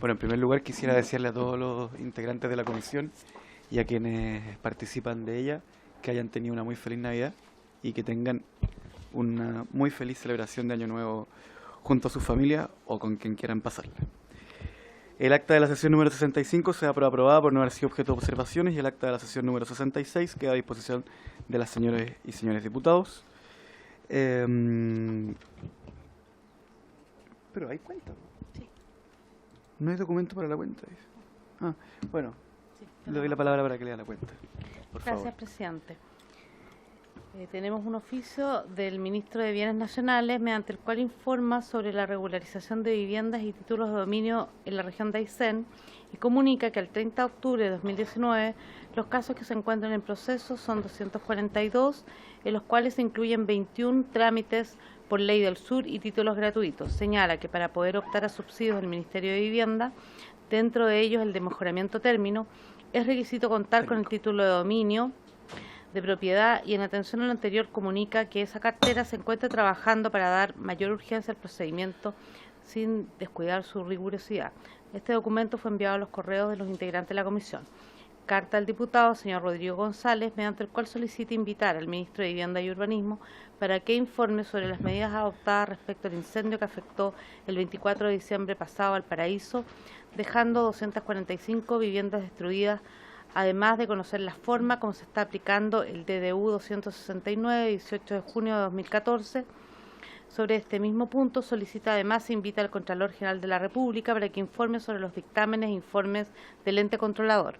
Bueno, en primer lugar quisiera desearle a todos los integrantes de la comisión y a quienes participan de ella que hayan tenido una muy feliz Navidad y que tengan una muy feliz celebración de Año Nuevo junto a sus familias o con quien quieran pasarla. El acta de la sesión número 65 se da por aprobada por no haber sido objeto de observaciones y el acta de la sesión número 66 queda a disposición de las señoras y señores diputados. Pero hay cuenta. Sí. No hay documento para la cuenta. Ah, bueno, Sí, le doy la palabra para que lea la cuenta. Por Gracias, favor. presidente. Tenemos un oficio del ministro de Bienes Nacionales mediante el cual informa sobre la regularización de viviendas y títulos de dominio en la región de Aysén y comunica que al 30 de octubre de 2019 los casos que se encuentran en proceso son 242, en los cuales se incluyen 21 trámites por Ley del Sur y títulos gratuitos. Señala que para poder optar a subsidios del Ministerio de Vivienda, dentro de ellos el de mejoramiento término, es requisito contar con el título de dominio de propiedad y en atención a lo anterior comunica que esa cartera se encuentra trabajando para dar mayor urgencia al procedimiento sin descuidar su rigurosidad. Este documento fue enviado a los correos de los integrantes de la comisión. Carta al diputado señor Rodrigo González, mediante el cual solicita invitar al ministro de Vivienda y Urbanismo para que informe sobre las medidas adoptadas respecto al incendio que afectó el 24 de diciembre pasado al Paraíso, dejando 245 viviendas destruidas, además de conocer la forma como se está aplicando el DDU 269, 18 de junio de 2014. Sobre este mismo punto, solicita además e invita al Contralor General de la República para que informe sobre los dictámenes e informes del ente controlador.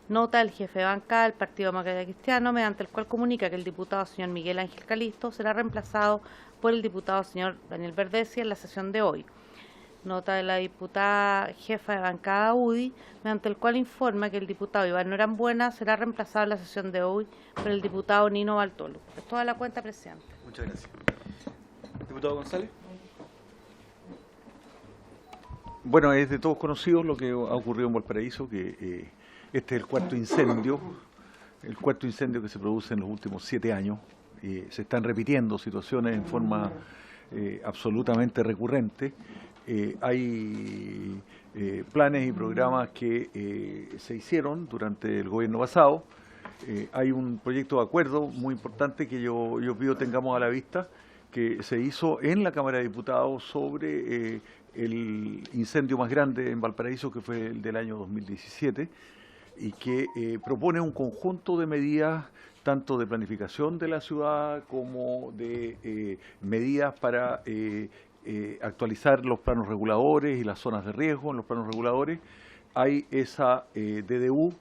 Nota el jefe de bancada del Partido Demócrata Cristiano, mediante el cual comunica que el diputado señor Miguel Ángel Calisto será reemplazado por el diputado señor Daniel Verdesia en la sesión de hoy. Nota de la diputada jefa de bancada UDI, mediante el cual informa que el diputado Iván Norambuena será reemplazado en la sesión de hoy por el diputado Nino Baltolo. Es toda la cuenta, presidente. Muchas gracias. Diputado González. Bueno, es de todos conocidos lo que ha ocurrido en Valparaíso, que este es el cuarto incendio que se produce en los últimos 7 años. Se están repitiendo situaciones en forma absolutamente recurrente. Hay planes y programas que se hicieron durante el gobierno pasado. Hay un proyecto de acuerdo muy importante que yo pido tengamos a la vista, que se hizo en la Cámara de Diputados sobre el incendio más grande en Valparaíso, que fue el del año 2017, y que propone un conjunto de medidas, tanto de planificación de la ciudad como de medidas para actualizar los planos reguladores y las zonas de riesgo en los planos reguladores. Hay esa DDU,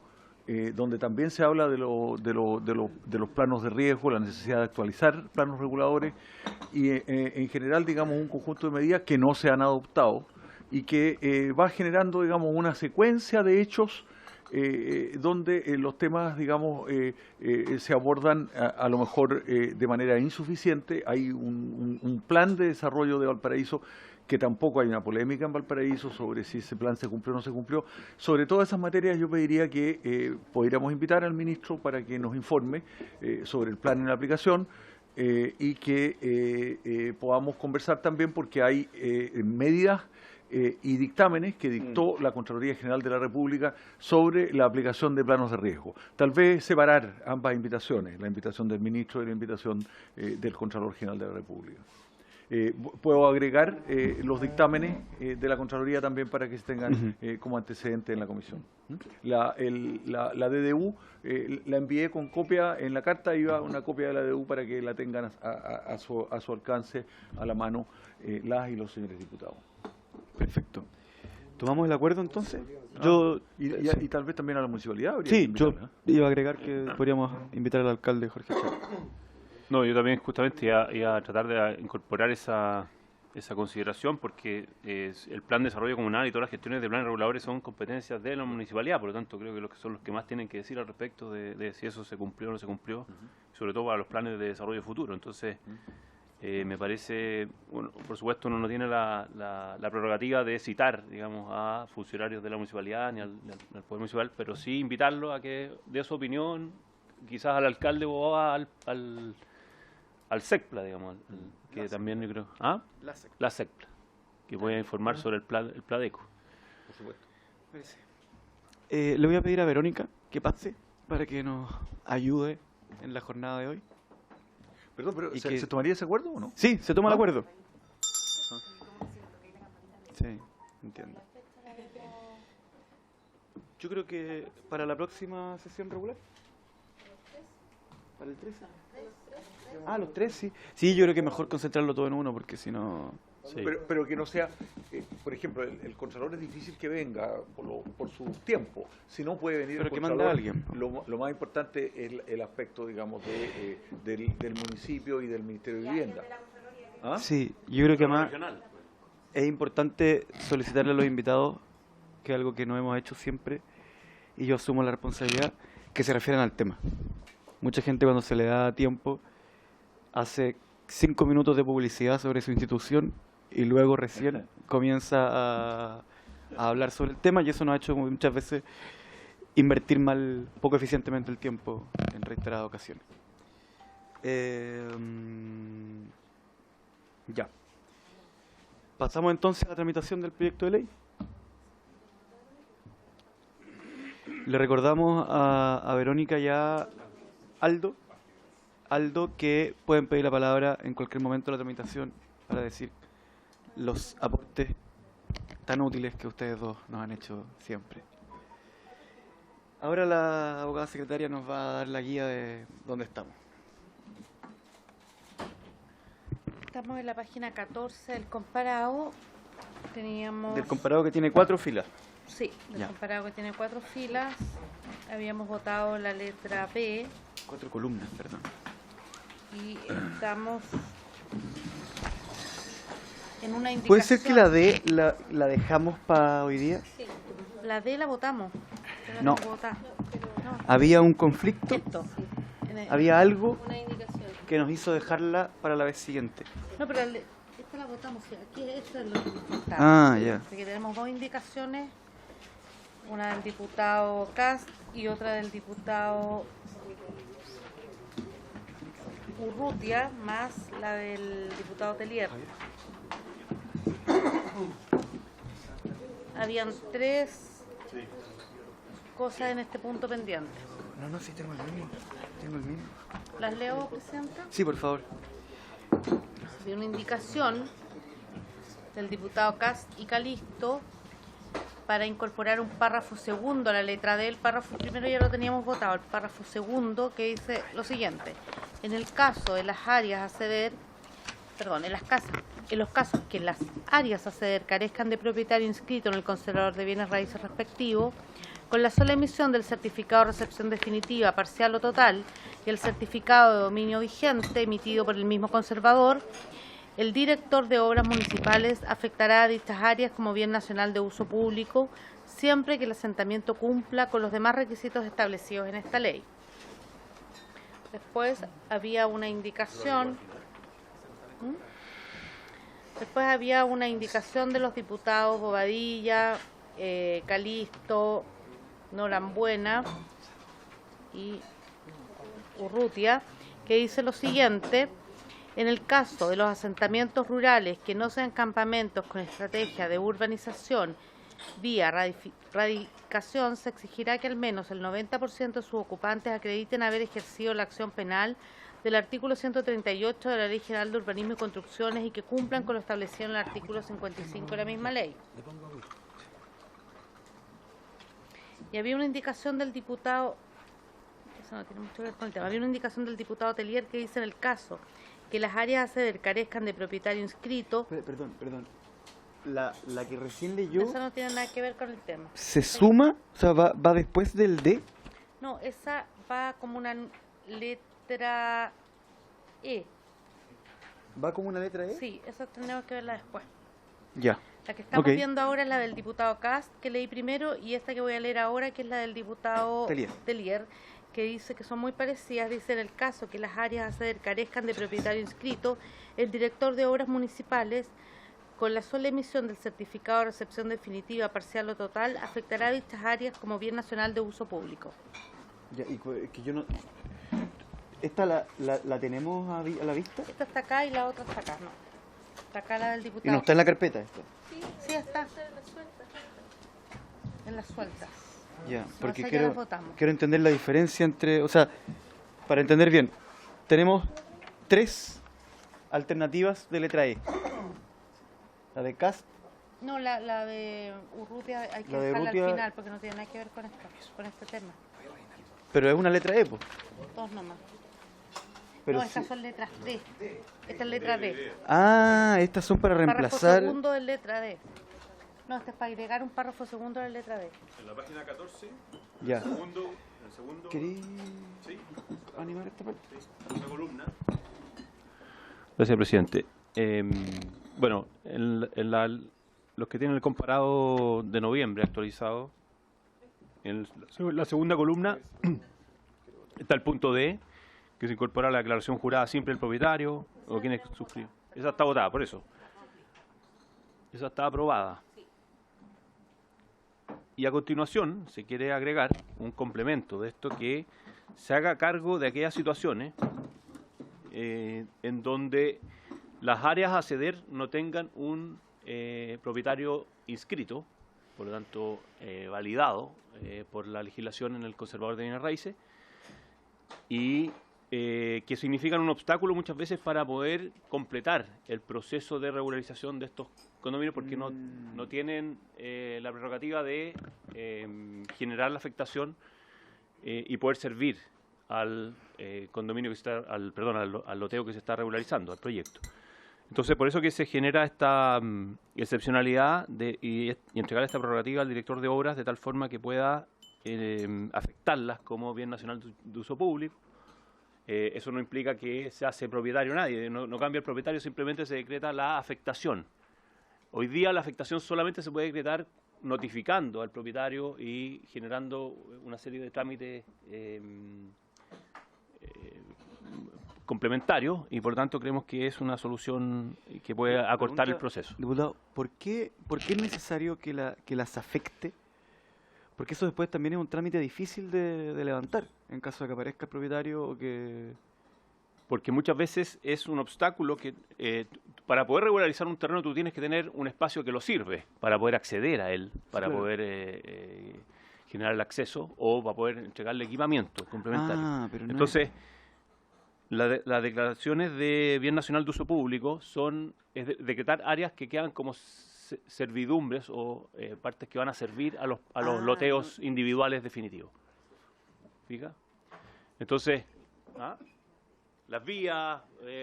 donde también se habla de los planos de riesgo, la necesidad de actualizar planos reguladores y en general, digamos, un conjunto de medidas que no se han adoptado y que va generando, digamos, una secuencia de hechos donde los temas, digamos, se abordan a lo mejor de manera insuficiente. Hay un plan de desarrollo de Valparaíso que tampoco hay una polémica en Valparaíso sobre si ese plan se cumplió o no se cumplió. Sobre todas esas materias yo pediría que pudiéramos invitar al ministro para que nos informe sobre el plan en la aplicación y que podamos conversar también, porque hay medidas y dictámenes que dictó la Contraloría General de la República sobre la aplicación de planos de riesgo. Tal vez separar ambas invitaciones, la invitación del ministro y la invitación del Contralor General de la República. Puedo agregar los dictámenes de la Contraloría también para que se tengan como antecedente en la comisión. La DDU la envié con copia en la carta, iba una copia de la DDU para que la tengan a su alcance, a la mano, las y los señores diputados. Perfecto. ¿Tomamos el acuerdo entonces? Y tal vez también a la municipalidad. Sí, yo iba a agregar que podríamos invitar al alcalde Jorge Chávez. No, yo también justamente iba a tratar de incorporar esa consideración, porque el plan de desarrollo comunal y todas las gestiones de planes reguladores son competencias de la municipalidad, por lo tanto creo que son los que más tienen que decir al respecto de si eso se cumplió o no se cumplió, sobre todo para los planes de desarrollo futuro. Entonces, me parece, bueno, por supuesto uno no tiene la prerrogativa de citar, digamos, a funcionarios de la municipalidad ni al Poder Municipal, pero sí invitarlo a que dé su opinión, quizás al alcalde o al SECPLA, digamos, que también yo creo... ¿Ah? La SECPLA, que voy a informar sobre el PLADECO. por supuesto. Le voy a pedir a Verónica que pase para que nos ayude en la jornada de hoy. Perdón, pero Y ¿se, que- se tomaría ese acuerdo o no? Sí, se toma el ¿Ah? acuerdo. Sí, entiendo. Yo creo que para la próxima sesión regular. ¿Para el 13? Ah, los tres, sí. Sí, yo creo que es mejor concentrarlo todo en uno porque si no... Sí. Pero que no sea, por ejemplo, el Contralor es difícil que venga por su tiempo. Si no puede venir Pero el que Contralor, mande a alguien. lo más importante es el aspecto, digamos, del municipio y del Ministerio de Vivienda. ¿Ah? Sí, yo creo que además es importante solicitarle a los invitados, que es algo que no hemos hecho siempre, y yo asumo la responsabilidad, que se refieran al tema. Mucha gente cuando se le da tiempo hace 5 minutos de publicidad sobre su institución y luego recién comienza a hablar sobre el tema y eso nos ha hecho muchas veces invertir poco eficientemente el tiempo en reiteradas ocasiones. Ya. Pasamos entonces a la tramitación del proyecto de ley. Le recordamos a Verónica y a Aldo que pueden pedir la palabra en cualquier momento de la tramitación para decir los aportes tan útiles que ustedes dos nos han hecho siempre. Ahora la abogada secretaria nos va a dar la guía de dónde estamos. Estamos en la página 14 del comparado. Teníamos... Del comparado que tiene 4 filas. Sí, del Ya. comparado que tiene 4 filas. Habíamos votado la letra B 4 columnas, perdón. y estamos en una indicación. ¿Puede ser que la D la dejamos para hoy día? Sí, la D la votamos. Yo la No. tengo votada. No, Había un conflicto, esto. había algo Una indicación. que nos hizo dejarla para la vez siguiente. No, pero esta la votamos. Sí, aquí esto es lo que nos faltaba. Ah, ya. Así que tenemos 2 indicaciones. Una del diputado Cast y otra del diputado Urrutia, más la del diputado Telier. Habían 3 cosas en este punto pendiente. No, sí, tengo el mismo. Tengo el mismo. ¿Las leo, Presidenta? Sí, por favor. Había una indicación del diputado Cast y Calisto para incorporar un párrafo segundo a la letra D. El párrafo primero ya lo teníamos votado, el párrafo segundo que dice lo siguiente: en el caso de las áreas a ceder, en los casos que las áreas a ceder carezcan de propietario inscrito en el conservador de bienes raíces respectivo, con la sola emisión del certificado de recepción definitiva, parcial o total, y el certificado de dominio vigente emitido por el mismo conservador, el director de obras municipales afectará a dichas áreas como bien nacional de uso público, siempre que el asentamiento cumpla con los demás requisitos establecidos en esta ley. Después había una indicación. Después había una indicación de los diputados Bobadilla, Calisto, Norambuena y Urrutia, que dice lo siguiente: en el caso de los asentamientos rurales que no sean campamentos con estrategia de urbanización vía radicación, se exigirá que al menos el 90% de sus ocupantes acrediten haber ejercido la acción penal del artículo 138 de la Ley General de Urbanismo y Construcciones y que cumplan con lo establecido en el artículo 55 de la misma ley. Y había una indicación del diputado, eso no tiene mucho que ver con el tema, había una indicación del diputado Telier que dice: en el caso que las áreas a ceder carezcan de propietario inscrito. Perdón. La que recién leyó Eso no tiene nada que ver con el tema. se suma, o sea, va después del D. No, esa va como una letra E. ¿Va como una letra E? Sí, esa tenemos que verla después. Ya. La que estamos Ok. viendo ahora es la del diputado Cast, que leí primero, y esta que voy a leer ahora, que es la del diputado Telier, que dice que son muy parecidas. Dice: en el caso que las áreas a ceder carezcan de propietario inscrito, el director de obras municipales, con la sola emisión del certificado de recepción definitiva, parcial o total, afectará a dichas áreas como bien nacional de uso público. Ya, y que yo no... ¿Esta la tenemos a la vista? Esta está acá y la otra está acá, ¿no? Está acá la del ¿Y diputado. no está en la carpeta esto? Sí, está. las sueltas. Ya, No porque sé qué las votamos. quiero entender la diferencia entre, o sea, para entender bien, tenemos 3 alternativas de letra E. La de Cast, No, la de Urrutia hay que La de dejarla Urrutia- al final porque no tiene nada que ver con este tema. pero es una letra E, pues. Dos nomás. Pero no, estas sí- son letras D. Esta es letra D. Ah, estas son para Párrafo reemplazar. segundo de letra D. No, este es para agregar un párrafo segundo de la letra D. En la página 14, Ya. el segundo, ¿Querí sí, animar esta parte? una columna. Gracias, presidente. Bueno, los que tienen el comparado de noviembre actualizado, en la segunda columna está el punto D, que se incorpora la declaración jurada simple del propietario o quienes suscriben. Esa está votada, por eso. Esa está aprobada. Y a continuación se quiere agregar un complemento de esto que se haga cargo de aquellas situaciones en donde las áreas a ceder no tengan un propietario inscrito, por lo tanto validado por la legislación en el conservador de bienes raíces, y que significan un obstáculo muchas veces para poder completar el proceso de regularización de estos condominios, porque no tienen la prerrogativa de generar la afectación y poder servir al condominio que se está, al loteo que se está regularizando, al proyecto. Entonces, por eso que se genera esta excepcionalidad y entregar esta prerrogativa al director de obras de tal forma que pueda afectarlas como bien nacional de uso público. Eso no implica que se hace propietario nadie, no cambia el propietario, simplemente se decreta la afectación. Hoy día la afectación solamente se puede decretar notificando al propietario y generando una serie de trámites complementarios, y por lo tanto creemos que es una solución que puede acortar el Pregunta, proceso. Diputado, ¿por qué es necesario que las afecte? Porque eso después también es un trámite difícil de levantar, en caso de que aparezca el propietario o que... Porque muchas veces es un obstáculo que para poder regularizar un terreno tú tienes que tener un espacio que lo sirve para poder acceder a él, para claro. poder generar el acceso o para poder entregarle equipamiento complementario. pero no Entonces, las declaraciones de bien nacional de uso público es decretar áreas que quedan como servidumbres o partes que van a servir a los loteos individuales definitivos. ¿Fija? Entonces, las vías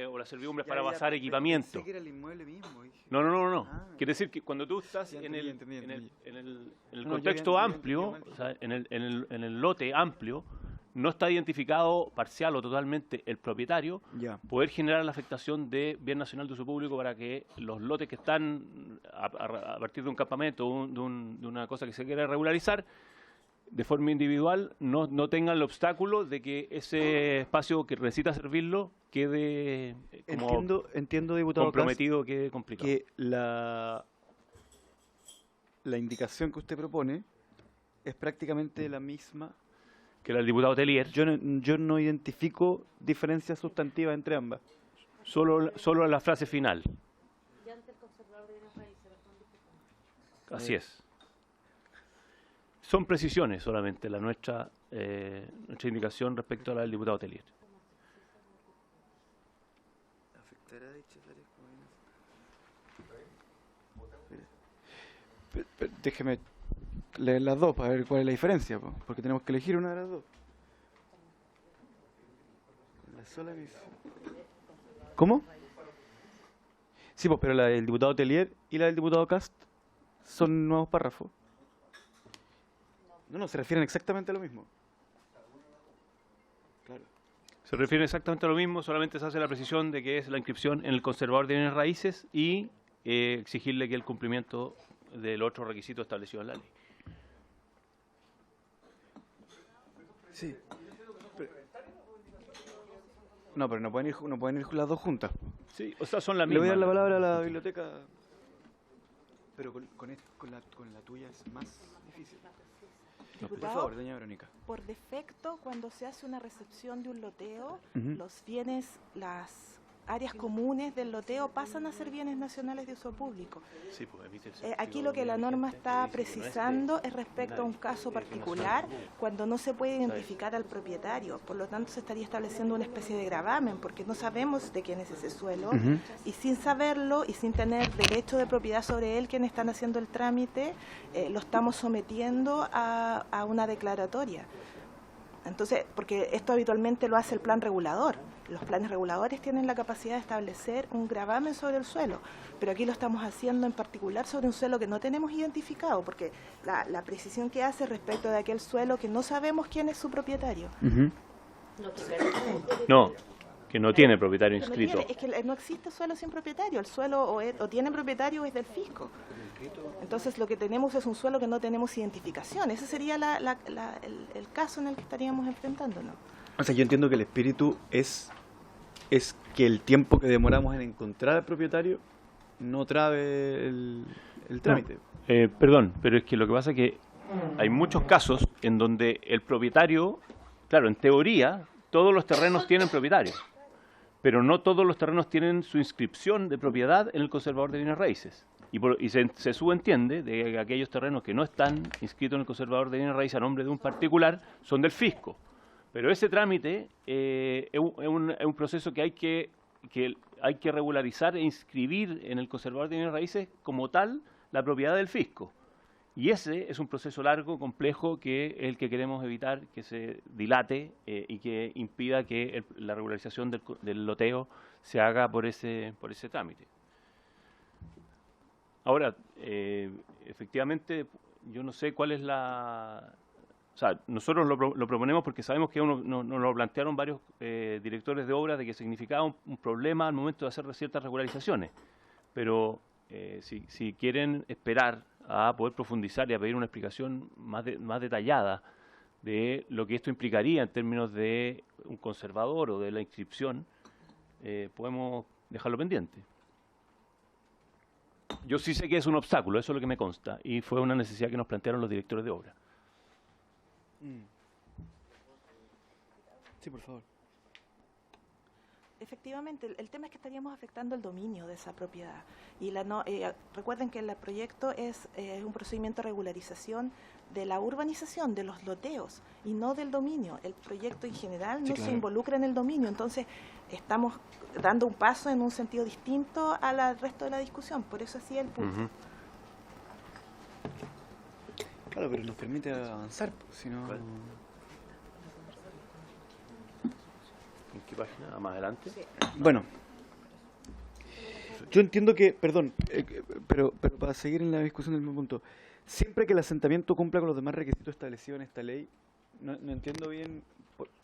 o las servidumbres para basar equipamiento. Pensé que era el inmueble mismo. Dije. No. Ah, Quiere decir que cuando tú estás ya en entendí. el No, contexto yo había amplio, entendido mal. o sea, en el lote amplio, no está identificado parcial o totalmente el propietario, Ya. poder generar la afectación de bien nacional de uso público para que los lotes que están a partir de un campamento o de una cosa que se quiere regularizar, de forma individual, no tengan el obstáculo de que ese espacio que necesita servirlo quede como Entiendo, diputado Cast, comprometido, quede complicado. que la indicación que usted propone es prácticamente la misma. Que era el diputado Telier, Yo no identifico diferencias sustantivas entre ambas. solo la frase final. Así es. Son precisiones solamente nuestra indicación respecto a la del diputado Telier. Déjeme leer las dos para ver cuál es la diferencia, porque tenemos que elegir una de las dos. La sola visión. ¿Cómo? Sí, pero la del diputado Telier y la del diputado Cast son nuevos párrafos. No, se refieren exactamente a lo mismo. Claro. Se refiere exactamente a lo mismo, solamente se hace la precisión de que es la inscripción en el conservador de bienes raíces y exigirle que el cumplimiento del otro requisito establecido en la ley. Sí. No, pero no pueden ir las dos juntas. Sí, o sea, son las Le voy a mismas. dar la palabra a la biblioteca. Pero con la tuya es más difícil. Por Diputado, favor, doña Verónica. por defecto, cuando se hace una recepción de un loteo, Ujú. los bienes, las áreas comunes del loteo pasan a ser bienes nacionales de uso público. Sí, pues, Aquí lo que la norma está precisando es respecto a un caso particular cuando no se puede identificar al propietario. Por lo tanto, se estaría estableciendo una especie de gravamen porque no sabemos de quién es ese suelo y sin saberlo y sin tener derecho de propiedad sobre él, quienes están haciendo el trámite, lo estamos sometiendo a una declaratoria. Entonces, porque esto habitualmente lo hace el plan regulador. Los planes reguladores tienen la capacidad de establecer un gravamen sobre el suelo, pero aquí lo estamos haciendo en particular sobre un suelo que no tenemos identificado, porque la precisión que hace respecto de aquel suelo que no sabemos quién es su propietario. No, que no tiene propietario Que no inscrito. tiene, es que no existe suelo sin propietario, el suelo o tiene propietario o es del fisco. Entonces lo que tenemos es un suelo que no tenemos identificación. Ese sería el caso en el que estaríamos enfrentándonos. O sea, yo entiendo que el espíritu es que el tiempo que demoramos en encontrar al propietario no trabe el trámite. Perdón, pero es que lo que pasa es que hay muchos casos en donde el propietario, claro, en teoría, todos los terrenos tienen propietario, pero no todos los terrenos tienen su inscripción de propiedad en el conservador de bienes raíces. Y se subentiende de que aquellos terrenos que no están inscritos en el conservador de bienes raíces a nombre de un particular son del fisco. Pero ese trámite es un proceso que hay que regularizar e inscribir en el conservador de bienes raíces como tal la propiedad del fisco. Y ese es un proceso largo, complejo, que es el que queremos evitar que se dilate y que impida que la regularización del loteo se haga por ese trámite. Ahora, efectivamente, yo no sé cuál es o sea, nosotros lo proponemos porque sabemos que nos lo plantearon varios directores de obra de que significaba un problema al momento de hacer ciertas regularizaciones. Pero si quieren esperar a poder profundizar y a pedir una explicación más detallada de lo que esto implicaría en términos de un conservador o de la inscripción, podemos dejarlo pendiente. Yo sí sé que es un obstáculo, eso es lo que me consta, y fue una necesidad que nos plantearon los directores de obra. Sí, por favor. Efectivamente, el tema es que estaríamos afectando el dominio de esa propiedad. Y recuerden que el proyecto es un procedimiento de regularización de la urbanización, de los loteos, y no del dominio. El proyecto en general no se involucra en el dominio, entonces estamos dando un paso en un sentido distinto al resto de la discusión, por eso así el punto. Claro, pero nos permite avanzar, si no... ¿En qué página? ¿Más adelante? Sí. Bueno, yo entiendo que, perdón, pero para seguir en la discusión del mismo punto, siempre que el asentamiento cumpla con los demás requisitos establecidos en esta ley, no entiendo bien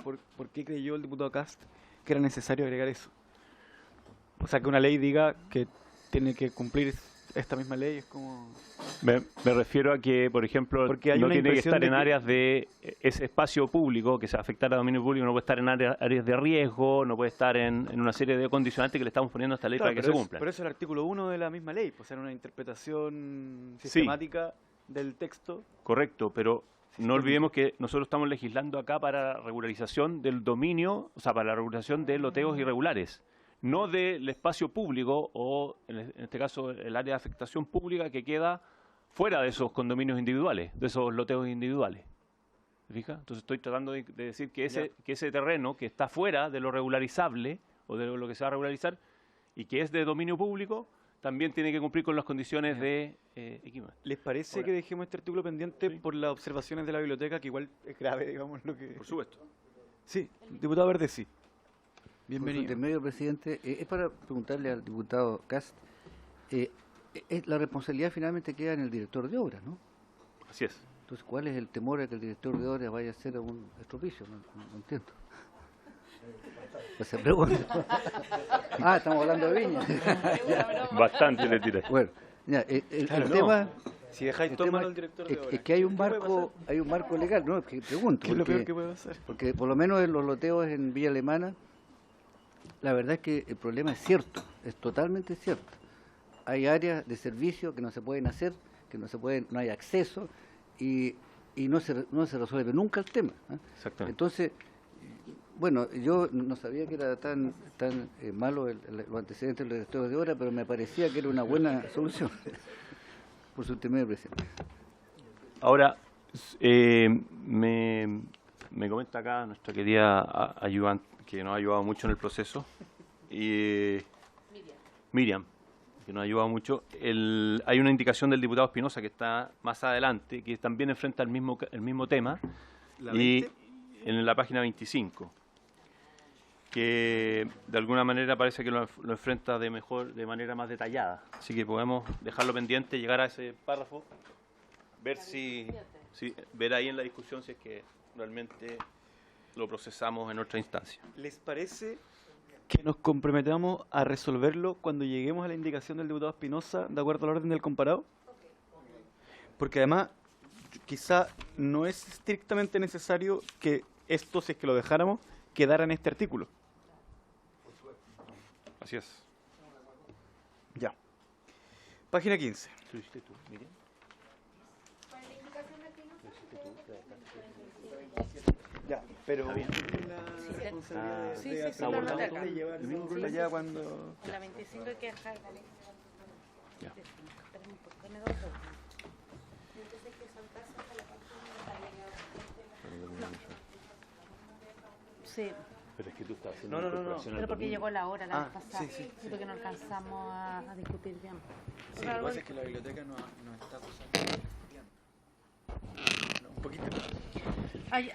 por qué creyó el diputado Cast que era necesario agregar eso. O sea, que una ley diga que tiene que cumplir esta misma ley es como... Me refiero a que, por ejemplo, no tiene que estar en áreas de ese espacio público, que se afectara a dominio público, no puede estar en áreas de riesgo, no puede estar en una serie de condicionantes que le estamos poniendo a esta ley para que se cumplan. Pero eso es el artículo 1 de la misma ley, pues era una interpretación sistemática del texto. Correcto, pero no olvidemos que nosotros estamos legislando acá para regularización del dominio, o sea, para la regularización de loteos irregulares, no del espacio público o, en este caso, el área de afectación pública que queda fuera de esos condominios individuales, de esos loteos individuales. ¿Se fija? Entonces estoy tratando de decir que ese terreno que está fuera de lo regularizable o de lo que se va a regularizar y que es de dominio público, también tiene que cumplir con las condiciones de equipamiento. ¿Les parece que dejemos este artículo pendiente por las observaciones de la biblioteca, que igual es grave, digamos, lo que... Por supuesto. Sí, diputado Verde, sí. Bienvenido. Por su intermedio, presidente, es para preguntarle al diputado Cast, la responsabilidad finalmente queda en el director de obras, ¿no? Así es. Entonces, ¿cuál es el temor de que el director de obras vaya a hacer un estropicio? No entiendo. Pues se pregunta. Estamos hablando de Viña. Bastante le tiré. Bueno, ya, el tema... Si dejáis tomar al director de obras. Es que hay un marco legal, ¿no? Es que pregunto. ¿Qué es lo peor que puede pasar? Porque por lo menos en los loteos en Villa Alemana, la verdad es que el problema es cierto, es totalmente cierto. Hay áreas de servicio que no se pueden hacer, que no hay acceso y no se resuelve nunca el tema, ¿eh? Exactamente. Entonces, Bueno, yo no sabía que era tan malo los antecedentes de los directores de obra, pero me parecía que era una buena solución por su intermedio, presidente. Ahora, me comenta acá nuestra querida ayudante, que nos ha ayudado mucho en el proceso, y Miriam, que nos ha ayudado mucho. Hay una indicación del diputado Espinosa que está más adelante, que también enfrenta el mismo tema, y en la página 25, que de alguna manera parece que lo enfrenta de manera más detallada. Así que podemos dejarlo pendiente, llegar a ese párrafo, ver ver ahí en la discusión si es que realmente lo procesamos en otra instancia. ¿Les parece que nos comprometamos a resolverlo cuando lleguemos a la indicación del diputado Espinosa de acuerdo al orden del comparado? Porque además, quizá no es estrictamente necesario que esto, si es que lo dejáramos, quedara en este artículo. Así es. Ya. Página 15. Ya, pero la responsabilidad Sí, de sí, lo anoté acá. llevarlo allá cuando... La 25 hay que dejar. Ya. Espérenme, dame 2 segundos. Sí, Pero es que tú estás haciendo No, no, no, incorporación al pero porque domingo. llegó la hora la vez Ah, pasada. sí, sí. Porque no alcanzamos a discutir bien. Sí, lo que pasa es que la biblioteca no está pasando bien. No, un poquito.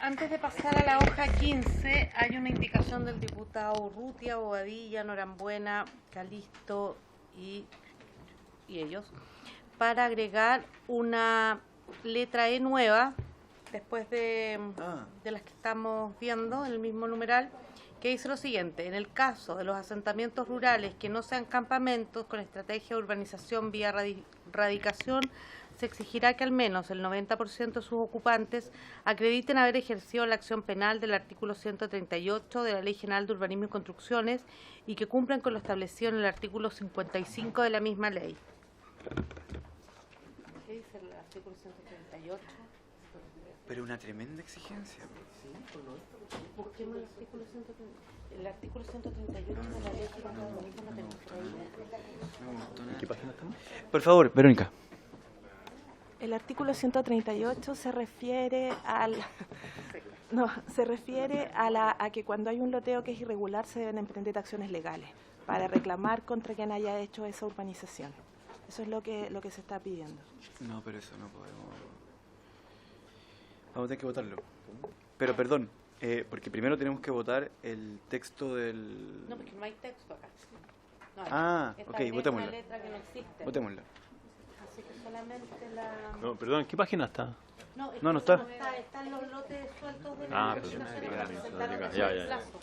Antes de pasar a la hoja 15, hay una indicación del diputado Urrutia, Bobadilla, Norambuena, Calisto y ellos, para agregar una letra E nueva, después de las que estamos viendo, en el mismo numeral, que dice lo siguiente: en el caso de los asentamientos rurales que no sean campamentos con estrategia de urbanización vía radicación, se exigirá que al menos el 90% de sus ocupantes acrediten haber ejercido la acción penal del artículo 138 de la Ley General de Urbanismo y Construcciones y que cumplan con lo establecido en el artículo 55 de la misma ley. ¿Qué dice el artículo 138? Pero una tremenda exigencia. Busquemos el artículo 138. El artículo 138 de la Ley General de Urbanismo no tenemos por ahí. ¿En qué página estamos? Por favor, Verónica. El artículo 138 se refiere a que cuando hay un loteo que es irregular se deben emprender acciones legales para reclamar contra quien haya hecho esa urbanización. Eso es lo que se está pidiendo. No, pero eso no podemos. Vamos a tener que votarlo. Pero perdón, porque primero tenemos que votar el texto del... No, porque no hay texto acá. No hay. Ah, Esta ok, es votémosla. una letra que no existe. Votémosla. Así que solamente la... No, perdón, ¿en qué página está? No, es No, que no está. Están los lotes sueltos de Ah, la pero legislación no, para no, presentarlos no, en ya, el ya, ya. plazo.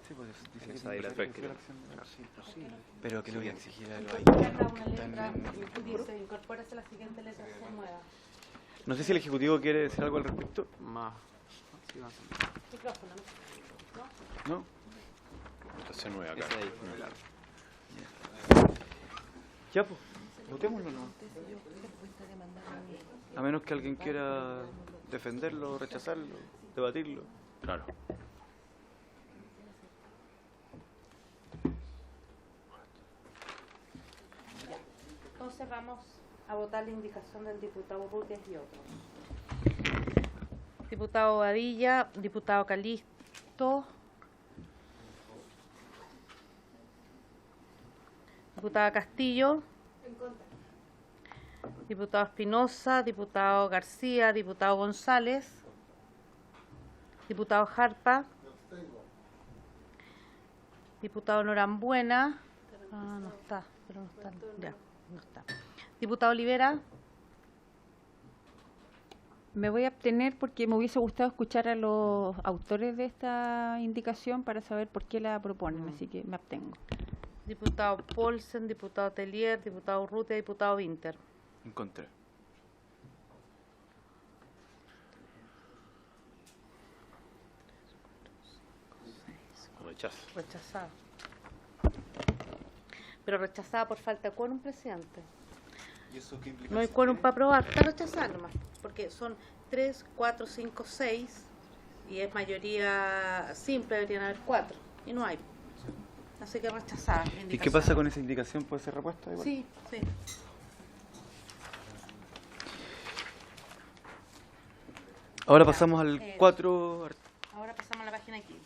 Sí, pues dice que Esa ahí la tiene que fe, ser acción de- Pero que le voy a exigir a los Acá una ahí. letra que dice, incorpórese la siguiente letra C nueva. No sé si el Ejecutivo quiere decir algo al respecto. Micrófono, ¿No? Estación nueva acá. Ya, pues, votémoslo, ¿no? A menos que alguien quiera defenderlo, rechazarlo, debatirlo. Claro. Entonces vamos a votar la indicación del diputado Urrutia y otros. Diputado Badilla, diputado Calisto, diputada Castillo, diputado Espinosa, diputado García, diputado González, diputado Jarpa, diputado Norambuena, no está, pero no está, ya, no está. Diputado Olivera. Me voy a abstener porque me hubiese gustado escuchar a los autores de esta indicación para saber por qué la proponen, así que me abstengo. Diputado Paulsen, diputado Telier, diputado Urrutia, diputado Winter. En contra. Rechazo. Rechazada. Pero rechazada por falta de quórum, presidente. ¿Y eso qué implica? No hay quórum para aprobar. Está rechazada nomás. Porque son 3, 4, 5, 6. y es mayoría simple, deberían haber 4, y no hay. Así que rechazada. ¿Y qué pasa con esa indicación? ¿Puede ser repuesta igual? Sí, sí. Ahora pasamos al 4. Ahora pasamos a la página 15.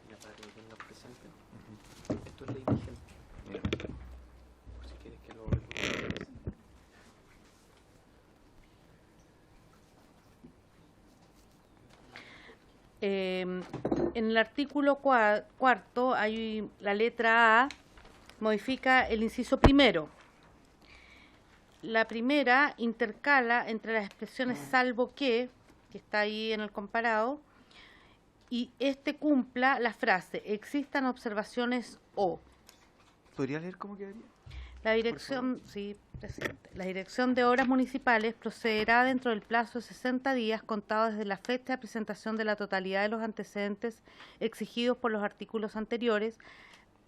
Ya para que lo tengan presente. Esto es ley vigente. Por si quieres que lo recuperes. En el artículo cuarto, hay la letra A, modifica el inciso primero. La primera intercala entre las expresiones salvo que está ahí en el comparado, y cumpla la frase, existan observaciones o. ¿Podría leer cómo quedaría? La dirección, sí, presidente. La Dirección de Obras Municipales procederá dentro del plazo de 60 días contado desde la fecha de presentación de la totalidad de los antecedentes exigidos por los artículos anteriores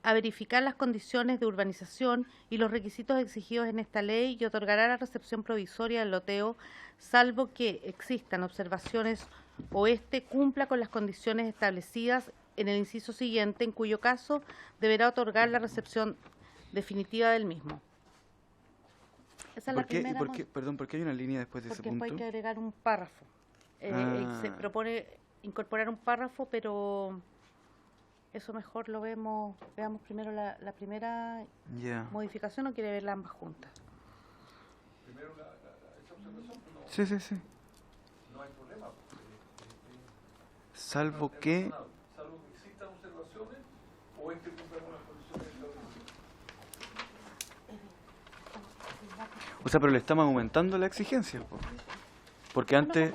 a verificar las condiciones de urbanización y los requisitos exigidos en esta ley y otorgará la recepción provisoria del loteo, salvo que existan observaciones o cumpla con las condiciones establecidas en el inciso siguiente, en cuyo caso deberá otorgar la recepción definitiva del mismo. Esa es la primera. Perdón, ¿por qué hay una línea después de ese Porque punto? después hay que agregar un párrafo. Se propone incorporar un párrafo, pero eso mejor lo veamos primero la primera Ya. modificación, o quiere verla ambas juntas. Primero esa observación, no, Sí, sí, sí. no hay problema. Salvo que... Salvo que existan observaciones o cumpla con las condiciones establecidas. O sea, pero le estamos aumentando la exigencia, po. Porque antes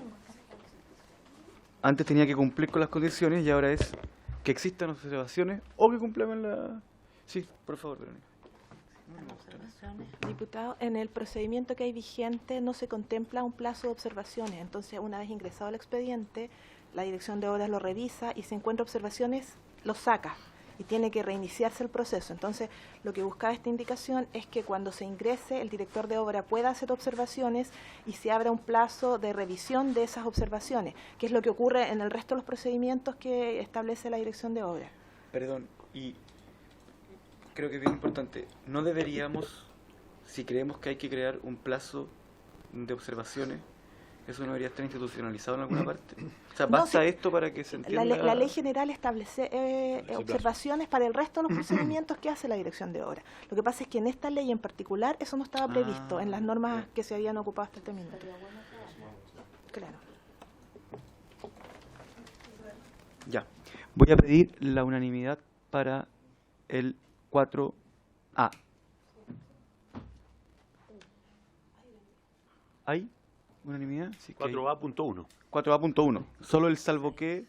tenía que cumplir con las condiciones y ahora es que existan observaciones o que cumpla con la... Sí, por favor, Verónica. Diputado, en el procedimiento que hay vigente no se contempla un plazo de observaciones. Entonces, una vez ingresado el expediente, la Dirección de Obras lo revisa y si encuentra observaciones, lo saca y tiene que reiniciarse el proceso. Entonces, lo que buscaba esta indicación es que cuando se ingrese, el director de obra pueda hacer observaciones y se abra un plazo de revisión de esas observaciones, que es lo que ocurre en el resto de los procedimientos que establece la Dirección de Obra. Perdón, y creo que es bien importante, no deberíamos, si creemos que hay que crear un plazo de observaciones, ¿eso no debería estar institucionalizado en alguna parte? O sea, No, ¿basta sí. esto para que se entienda? La ley general establece observaciones para el resto de los procedimientos que hace la Dirección de Obra. Lo que pasa es que en esta ley en particular eso no estaba previsto en las normas que se habían ocupado hasta este minuto. Claro. Ya. Voy a pedir la unanimidad para el 4A. ¿Hay unanimidad? Sí, que hay. 4A.1. 4A.1. Solo el salvo que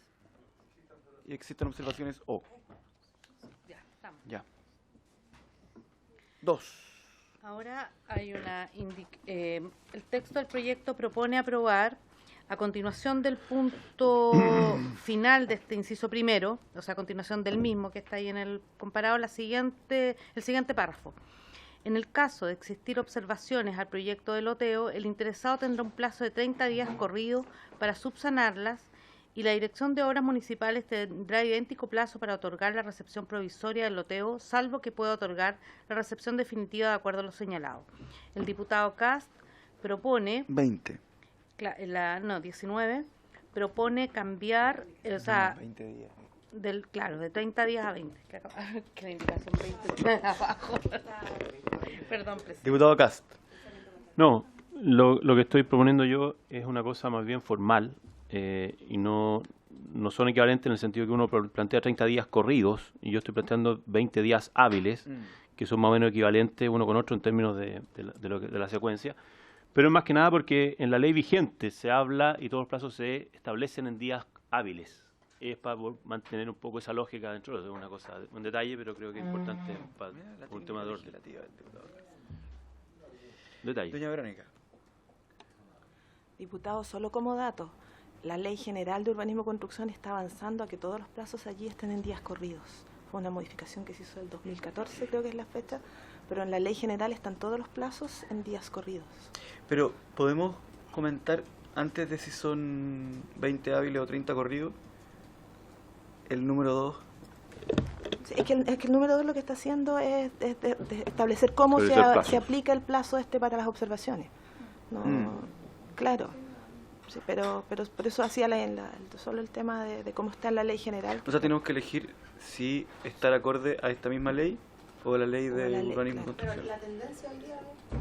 existan observaciones o. Ya, estamos. Ya. 2. Ahora hay el texto del proyecto propone aprobar, a continuación del punto final de este inciso primero, o sea, a continuación del mismo que está ahí en el comparado, el siguiente párrafo. En el caso de existir observaciones al proyecto de loteo, el interesado tendrá un plazo de 30 días corrido para subsanarlas y la Dirección de Obras Municipales tendrá idéntico plazo para otorgar la recepción provisoria del loteo, salvo que pueda otorgar la recepción definitiva de acuerdo a lo señalado. El diputado Cast propone... 20. 19, propone cambiar, o sea, 20 días. de 30 días a 20. Que la indicación 20 está abajo. Perdón, presidente. Diputado Cast. No, lo que estoy proponiendo yo es una cosa más bien formal y no son equivalentes en el sentido que uno plantea 30 días corridos y yo estoy planteando 20 días hábiles, que son más o menos equivalentes uno con otro en términos de la secuencia. Pero es más que nada porque en la ley vigente se habla y todos los plazos se establecen en días hábiles. Es para mantener un poco esa lógica dentro de una cosa, un detalle, pero creo que es importante para un tema de orden. Detalle. Doña Verónica. Diputado, solo como dato, la Ley General de Urbanismo y Construcción está avanzando a que todos los plazos allí estén en días corridos. Fue una modificación que se hizo el 2014, creo que es la fecha, pero en la ley general están todos los plazos en días corridos. Pero podemos comentar antes de si son 20 hábiles o 30 corridos, el número 2. Sí, es que el número 2 lo que está haciendo es de establecer cómo se aplica el plazo para las observaciones. No, claro. Sí, pero por eso hacía solo el tema de cómo está en la ley general. O sea, tenemos que elegir si estar acorde a esta misma ley o a la ley de urbanismo y construcción. Pero la tendencia hoy día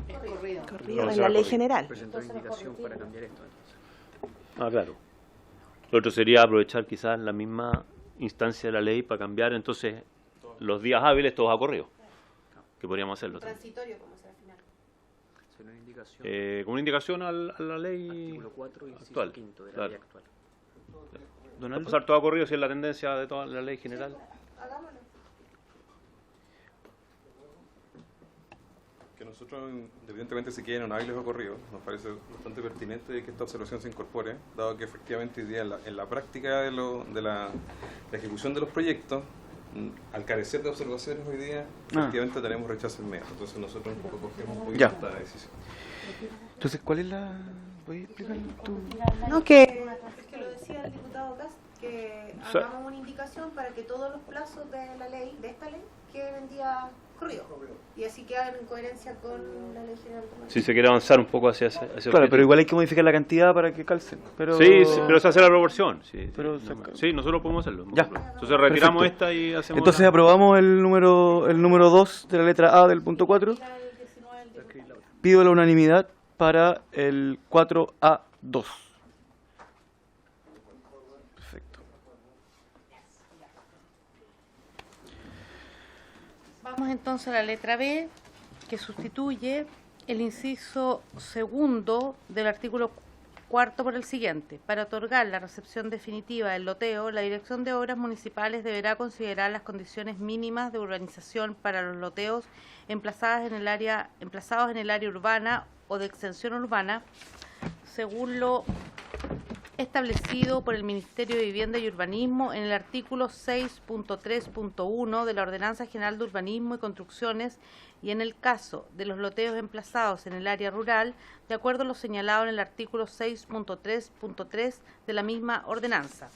es Corrido en la ley general. Presentó indicación para cambiar esto entonces. Ah, claro. Lo otro sería aprovechar quizás la misma instancia de la ley para cambiar entonces los días hábiles todos a corrido. Que podríamos hacerlo también. transitorio, como será al final. Una indicación. Como una indicación a la ley Artículo 4, inciso actual. quinto de la Claro. ley actual. Donaldo. Pasar todo a corrido si es la tendencia de toda la ley general. Hagámoslo. Que nosotros, independientemente si quieren hábiles o corridos, nos parece bastante pertinente que esta observación se incorpore, dado que efectivamente hoy día en la práctica de la ejecución de los proyectos, al carecer de observaciones hoy día, efectivamente tenemos rechazo inmediato. Entonces nosotros un poco cogemos un poquito esta decisión. Entonces, ¿cuál es la...? ¿Puedes explicar tú? No, que lo decía el diputado Cast, que hagamos una indicación para que todos los plazos de la ley, de esta ley, queden en día corrido. Y así quedan en coherencia con la ley general. Si se quiere avanzar un poco hacia ese Claro, objetivo. pero igual hay que modificar la cantidad para que calcen. Pero... Sí, pero se hace la proporción. Sí, Pero sí, nosotros podemos hacerlo. Ya. Entonces retiramos Perfecto. esta y hacemos... Entonces aprobamos el número 2 de la letra A del punto 4. Pido la unanimidad para el 4A2. Perfecto. Vamos entonces a la letra B, que sustituye el inciso segundo del artículo 4 por el siguiente. Para otorgar la recepción definitiva del loteo, la Dirección de Obras Municipales deberá considerar las condiciones mínimas de urbanización para los loteos emplazados en el área urbana o de extensión urbana, según lo establecido por el Ministerio de Vivienda y Urbanismo en el artículo 6.3.1 de la Ordenanza General de Urbanismo y Construcciones, y en el caso de los loteos emplazados en el área rural, de acuerdo a lo señalado en el artículo 6.3.3 de la misma ordenanza.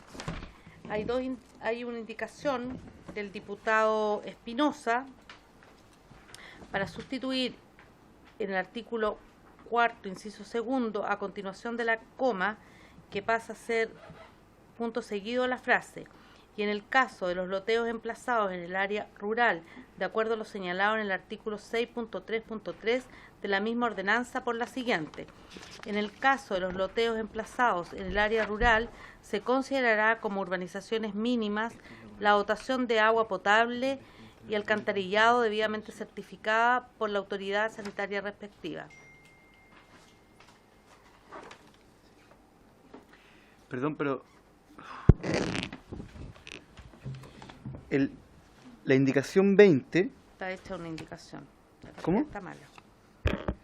Hay una indicación del diputado Espinosa para sustituir en el artículo 4, inciso segundo, a continuación de la coma, que pasa a ser punto seguido a la frase: y en el caso de los loteos emplazados en el área rural, de acuerdo a lo señalado en el artículo 6.3.3 de la misma ordenanza, por la siguiente: en el caso de los loteos emplazados en el área rural, se considerará como urbanizaciones mínimas la dotación de agua potable y alcantarillado debidamente certificada por la autoridad sanitaria respectiva. Perdón, pero... la indicación 20... Está hecha una indicación. ¿Cómo? Está mala.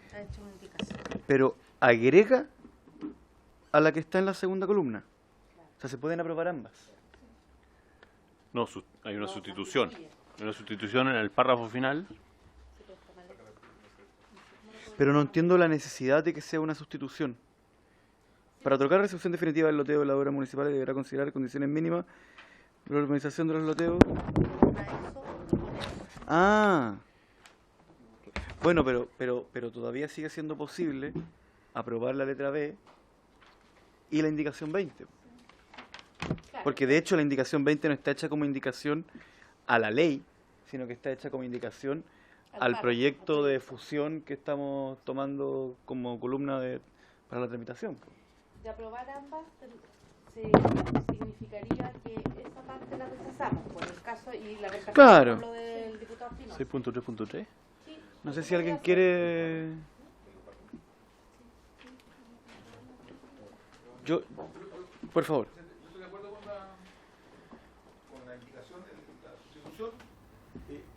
Está hecha una indicación. Pero agrega a la que está en la segunda columna. O sea, se pueden aprobar ambas. No, hay una sustitución. Hay una sustitución en el párrafo final. Pero no entiendo la necesidad de que sea una sustitución. Para otorgar recepción definitiva del loteo, la obra municipal deberá considerar condiciones mínimas de la organización de los loteos. Ah. Bueno, pero todavía sigue siendo posible aprobar la letra B y la indicación 20. Porque de hecho la indicación 20 no está hecha como indicación a la ley, sino que está hecha como indicación al proyecto de fusión que estamos tomando como columna para la tramitación. De aprobar ambas, significaría que esa parte la rechazamos, por el caso, y la rechazamos Claro. por lo del diputado Espinosa. 6.3.3. Sí, No sé si alguien quiere... Yo, por favor. Yo estoy de acuerdo con la indicación de la sustitución,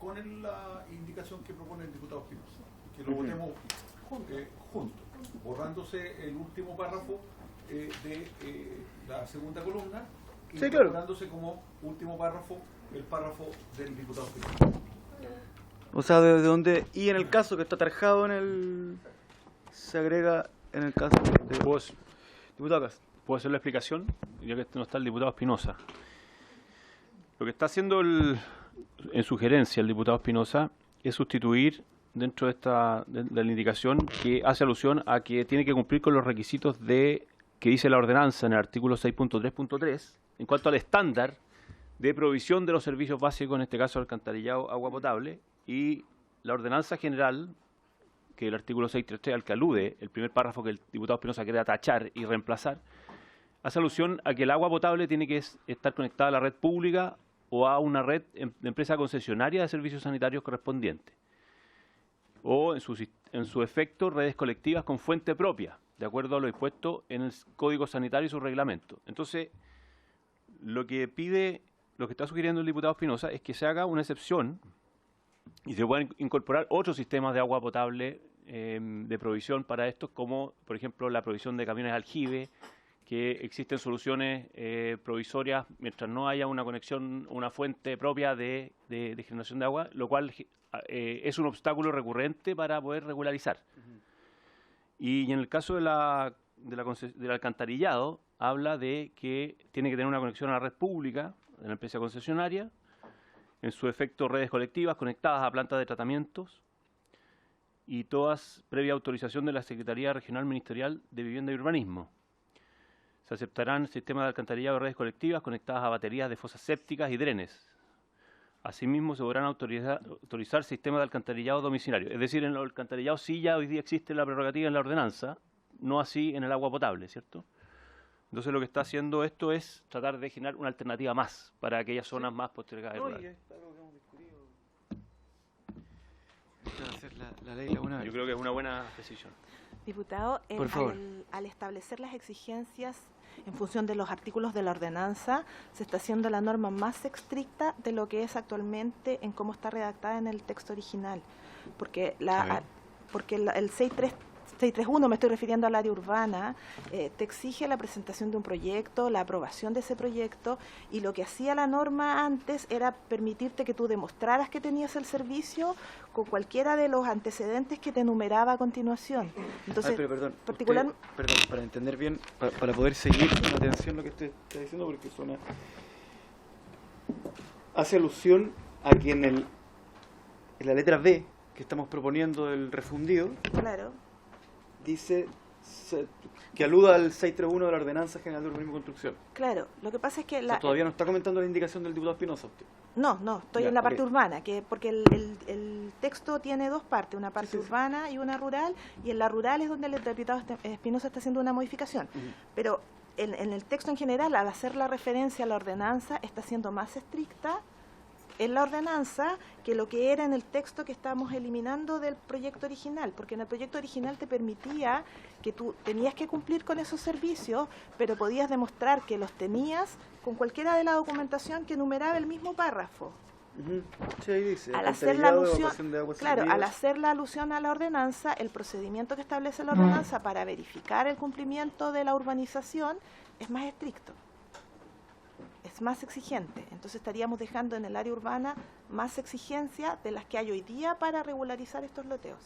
con la indicación que propone el diputado Espinosa, que lo votemos juntos, borrándose el último párrafo de la segunda columna y Sí, claro. borrándose como último párrafo el párrafo del diputado Espinosa. O sea, de dónde... Y en el caso que está tarjado en el... Se agrega en el caso de... Diputado Cast. ¿Puedo hacer la explicación? Ya que no está el diputado Espinosa. Lo que está haciendo en sugerencia el diputado Espinosa es sustituir dentro de la indicación que hace alusión a que tiene que cumplir con los requisitos que dice la ordenanza en el artículo 6.3.3 en cuanto al estándar de provisión de los servicios básicos, en este caso alcantarillado, agua potable, y la ordenanza general, que el artículo 6.3.3 al que alude, el primer párrafo que el diputado Espinosa quiere tachar y reemplazar, hace alusión a que el agua potable tiene que estar conectada a la red pública o a una red de empresa concesionaria de servicios sanitarios correspondiente, o en su efecto redes colectivas con fuente propia, de acuerdo a lo dispuesto en el Código Sanitario y su reglamento. Entonces, lo que está sugiriendo el diputado Espinosa es que se haga una excepción y se puedan incorporar otros sistemas de agua potable de provisión para estos, como por ejemplo la provisión de camiones aljibe, que existen soluciones provisorias mientras no haya una conexión, una fuente propia de generación de agua, lo cual es un obstáculo recurrente para poder regularizar. Y en el caso del alcantarillado, habla de que tiene que tener una conexión a la red pública de la empresa concesionaria, en su efecto redes colectivas conectadas a plantas de tratamientos y todas previa autorización de la Secretaría Regional Ministerial de Vivienda y Urbanismo. Se aceptarán sistemas de alcantarillado de redes colectivas conectadas a baterías de fosas sépticas y drenes. Asimismo, se podrán autorizar sistemas de alcantarillado domiciliario. Es decir, en el alcantarillado sí ya hoy día existe la prerrogativa en la ordenanza, no así en el agua potable, ¿cierto? Entonces lo que está haciendo esto es tratar de generar una alternativa más para aquellas zonas más postergadas. Yo creo que es una buena decisión. Diputado, Por favor. al establecer las exigencias en función de los artículos de la ordenanza, se está haciendo la norma más estricta de lo que es actualmente en cómo está redactada en el texto original. Porque el 631, me estoy refiriendo al área urbana, te exige la presentación de un proyecto, la aprobación de ese proyecto, y lo que hacía la norma antes era permitirte que tú demostraras que tenías el servicio con cualquiera de los antecedentes que te enumeraba a continuación. Entonces, perdón, perdón, para entender bien, para poder seguir con atención lo que usted está diciendo, porque hace alusión a que en la letra B que estamos proponiendo del refundido, claro, dice que aluda al 631 de la Ordenanza General de Urbanismo y Construcción. claro. Lo que pasa es que Todavía no está comentando la indicación del diputado Espinosa usted. No, estoy en la parte urbana, porque el texto tiene dos partes, una parte urbana y una rural, y en la rural es donde el diputado Espinosa está haciendo una modificación. Pero en el texto en general, al hacer la referencia a la ordenanza, está siendo más estricta en la ordenanza que lo que era en el texto que estamos eliminando del proyecto original, porque en el proyecto original te permitía que tú tenías que cumplir con esos servicios, pero podías demostrar que los tenías con cualquiera de la documentación que enumeraba el mismo párrafo. Sí, ahí dice. Al hacer la alusión, al hacer la alusión a la ordenanza, el procedimiento que establece la ordenanza para verificar el cumplimiento de la urbanización es más estricto, es más exigente. Entonces estaríamos dejando en el área urbana más exigencia de las que hay hoy día para regularizar estos loteos.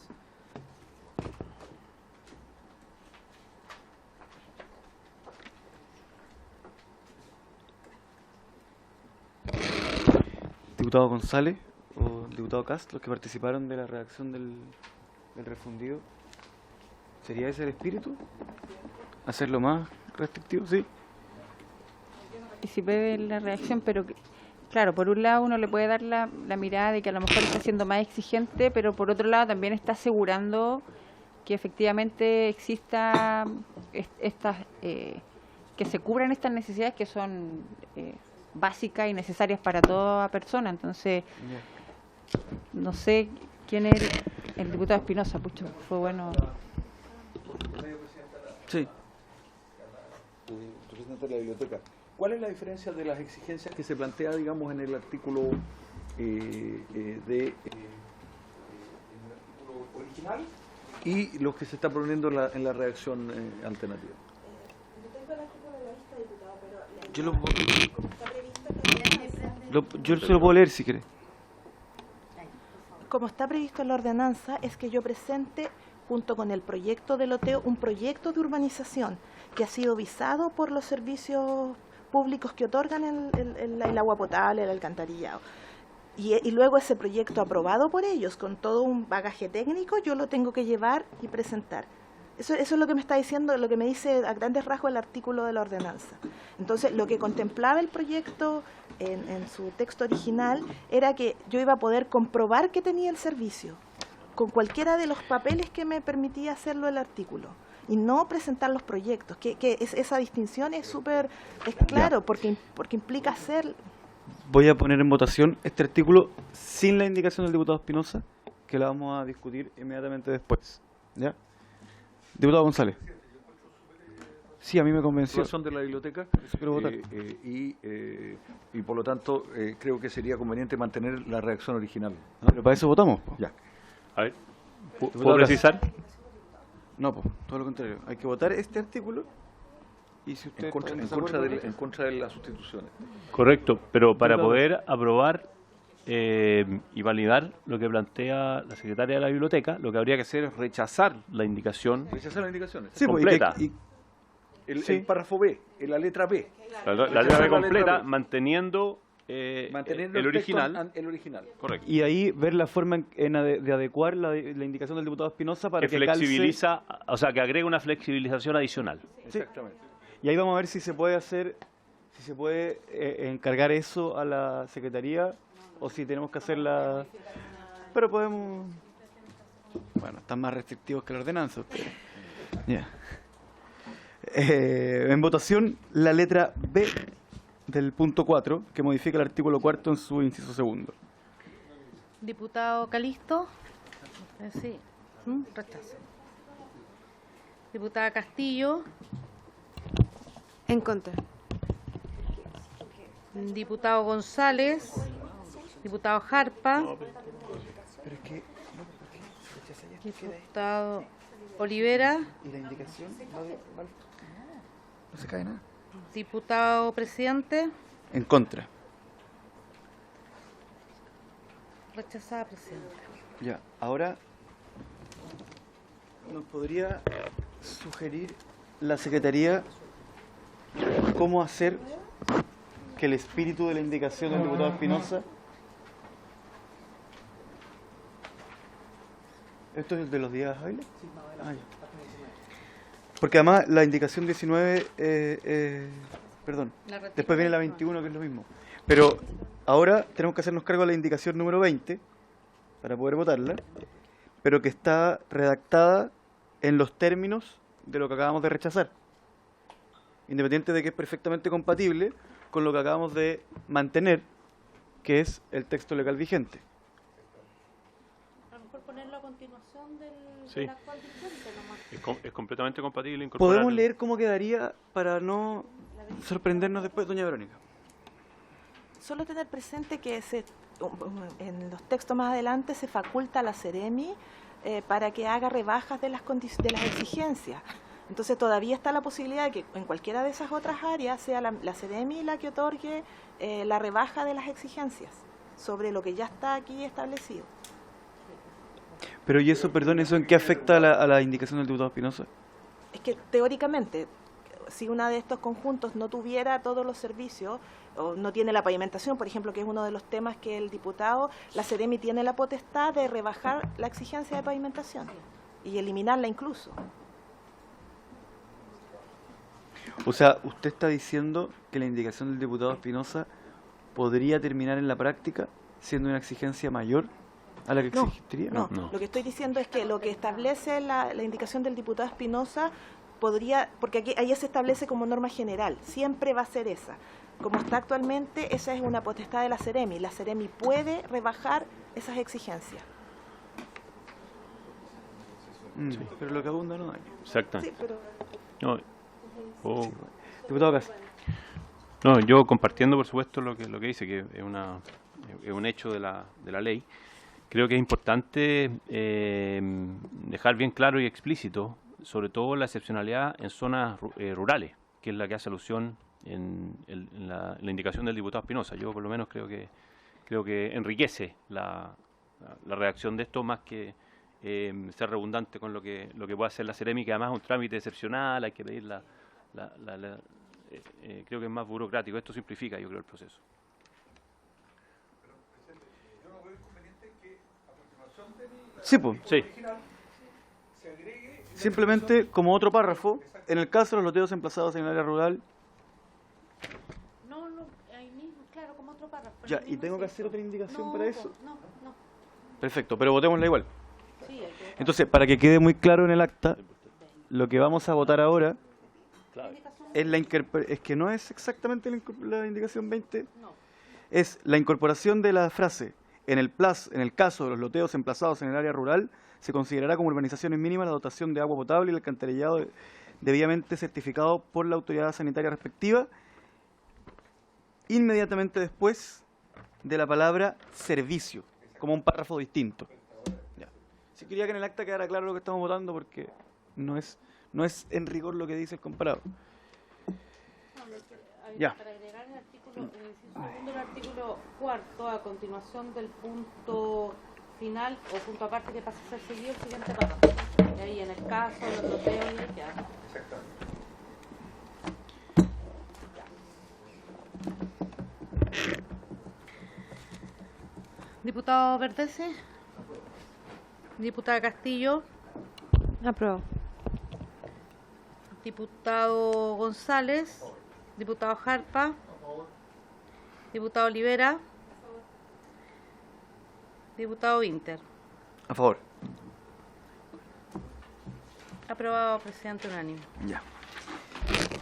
Diputado González o diputado Cast, los que participaron de la redacción del refundido, ¿sería ese el espíritu? ¿Hacerlo más restrictivo? Sí. Participé de la reacción, pero claro, por un lado uno le puede dar la mirada de que a lo mejor está siendo más exigente, pero por otro lado también está asegurando que efectivamente exista que se cubran estas necesidades que son básicas y necesarias para toda persona. Entonces, no sé quién es el diputado Espinosa, pucho, fue bueno. Sí. Representante de la biblioteca. ¿Cuál es la diferencia de las exigencias que se plantea, digamos, en el artículo original y los que se está proponiendo en la redacción alternativa? Yo se lo puedo leer si quiere. como está previsto en la ordenanza, es que yo presente, junto con el proyecto de loteo, un proyecto de urbanización que ha sido visado por los servicios públicos que otorgan el agua potable, el alcantarillado. Y luego ese proyecto aprobado por ellos, con todo un bagaje técnico, yo lo tengo que llevar y presentar. Eso es lo que me está diciendo, lo que me dice a grandes rasgos el artículo de la ordenanza. Entonces, lo que contemplaba el proyecto en su texto original era que yo iba a poder comprobar que tenía el servicio con cualquiera de los papeles que me permitía hacerlo el artículo, y no presentar los proyectos, esa distinción es súper, es claro, porque implica hacer... Voy a poner en votación este artículo sin la indicación del diputado Espinosa, que la vamos a discutir inmediatamente después. ¿Ya? Diputado González. Sí, a mí me convenció. Son de la biblioteca Quiero votar. y por lo tanto creo que sería conveniente mantener la redacción original. Pero para eso votamos. Po. Ya. A ver, ¿puedo Diputado precisar? No, pues, todo lo contrario. Hay que votar este artículo y si usted En contra, está en de contra acuerdo de, con en contra de las sustituciones. Correcto, pero para Diputado. poder aprobar y validar lo que plantea la secretaria de la biblioteca, lo que habría que hacer es rechazar la indicación Rechazar las indicaciones. Sí, pues, completa. El párrafo B, la letra B. La letra Rechazar la completa, letra B. manteniendo, Manteniendo el texto original. el original. Correcto. Y ahí ver la forma de adecuar la indicación del diputado Espinosa para Que que calce. flexibiliza, o sea, que agrega una flexibilización adicional. Exactamente. Y ahí vamos a ver si se puede hacer, si se puede encargar eso a la Secretaría o si tenemos que hacerla... Pero podemos... Bueno, están más restrictivos que la ordenanza ustedes. Ya. En votación, la letra B del punto 4, que modifica el artículo 4 en su inciso segundo. Diputado Calisto. Sí. Rechazo. Diputada Castillo. En contra. Diputado González. Diputado Jarpa. Diputado Olivera. ¿Y la indicación? No se cae nada. Diputado Presidente. En contra. Rechazada, Presidente. Ya, ahora nos podría sugerir la Secretaría cómo hacer que el espíritu de la indicación del diputado Espinosa... ¿Esto es el de los días hábiles? Ah, ya. Porque además la indicación 19, perdón, después viene la 21 que es lo mismo. Pero ahora tenemos que hacernos cargo de la indicación número 20 para poder votarla, pero que está redactada en los términos de lo que acabamos de rechazar, independiente de que es perfectamente compatible con lo que acabamos de mantener, que es el texto legal vigente. A lo mejor ponerlo a continuación Sí. del actual vigente nomás. Es completamente compatible incorporar... ¿Podemos leer cómo quedaría para no sorprendernos después, doña Verónica? Solo tener presente que en los textos más adelante se faculta a la Seremi para que haga rebajas de las exigencias. Entonces todavía está la posibilidad de que en cualquiera de esas otras áreas sea la Seremi la que otorgue la rebaja de las exigencias sobre lo que ya está aquí establecido. Pero ¿y eso, perdón, eso en qué afecta a la indicación del diputado Espinosa? Es que teóricamente, si uno de estos conjuntos no tuviera todos los servicios, o no tiene la pavimentación, por ejemplo, que es uno de los temas que el diputado, la Seremi tiene la potestad de rebajar la exigencia de pavimentación y eliminarla incluso. O sea, usted está diciendo que la indicación del diputado Espinosa podría terminar en la práctica siendo una exigencia mayor a la que existiría. No, lo que estoy diciendo es que lo que establece la indicación del diputado Espinosa podría, porque ahí se establece como norma general, siempre va a ser esa. Como está actualmente, esa es una potestad de la Seremi. La Seremi puede rebajar esas exigencias. Sí. Pero lo que abunda no daña. Exactamente. Sí, pero... No, Sí, diputado Cas. no, yo compartiendo, por supuesto, lo que dice, que es un hecho de la ley. Creo que es importante dejar bien claro y explícito, sobre todo la excepcionalidad en zonas rurales, que es la que hace alusión en la indicación del diputado Espinosa. Yo por lo menos creo que enriquece la la redacción de esto más que ser redundante con lo que puede hacer la Ceremi, que además es un trámite excepcional, hay que pedir creo que es más burocrático. Esto simplifica, yo creo, el proceso. Sí, pues. Sí. Simplemente como otro párrafo, en el caso de los loteos emplazados en el área rural. No, ahí mismo, claro, como otro párrafo. Ya, ¿y tengo que hacer otra indicación para eso? No. Perfecto, pero votémosla igual. Sí, hay que... Entonces, para que quede muy claro en el acta, lo que vamos a votar ahora es que no es exactamente la indicación 20, es la incorporación de la frase en el caso de los loteos emplazados en el área rural, se considerará como urbanizaciones mínimas la dotación de agua potable y el alcantarillado debidamente certificado por la autoridad sanitaria respectiva, inmediatamente después de la palabra servicio, como un párrafo distinto. Ya. Sí quería que en el acta quedara claro lo que estamos votando, porque no es en rigor lo que dice el comparado. Ya. Para agregar el artículo, en el inciso segundo del artículo cuarto, a continuación del punto final o punto aparte que pasa a ser seguido, el siguiente párrafo. Y ahí en el caso, los loteos y ahí queda. Diputado Vertese. Diputada Castillo. Aprobado. Diputado González. Diputado Jarpa. Diputado Olivera. Diputado Winter. A favor. Aprobado, presidente unánime. Ya.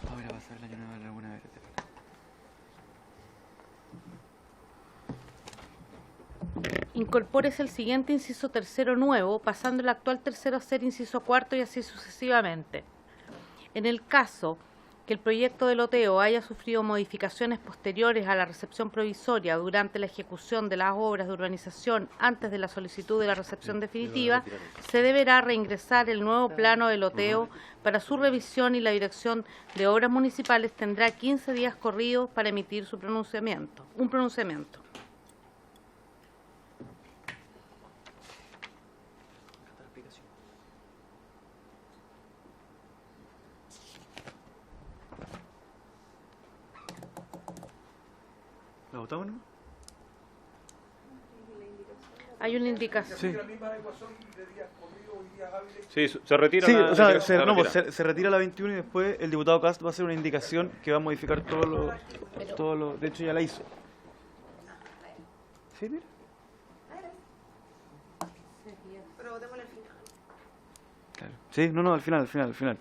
Ahora pasar la llamada de Laguna Verde. Incorpórese el siguiente inciso tercero nuevo, pasando el actual tercero a ser inciso cuarto y así sucesivamente. En el caso que el proyecto de loteo haya sufrido modificaciones posteriores a la recepción provisoria durante la ejecución de las obras de urbanización antes de la solicitud de la recepción definitiva, se deberá reingresar el nuevo plano de loteo para su revisión y la Dirección de Obras Municipales tendrá 15 días corridos para emitir un pronunciamiento. ¿La votamos, no? Hay una indicación. Sí. Sí, se retira Sí, la... o sea, retira. se retira la 21 y después el diputado Cast va a hacer una indicación que va a modificar todo lo... De hecho, ya la hizo. ¿Sí, mira? Pero votémoslo al final. Claro. Sí, no, al final.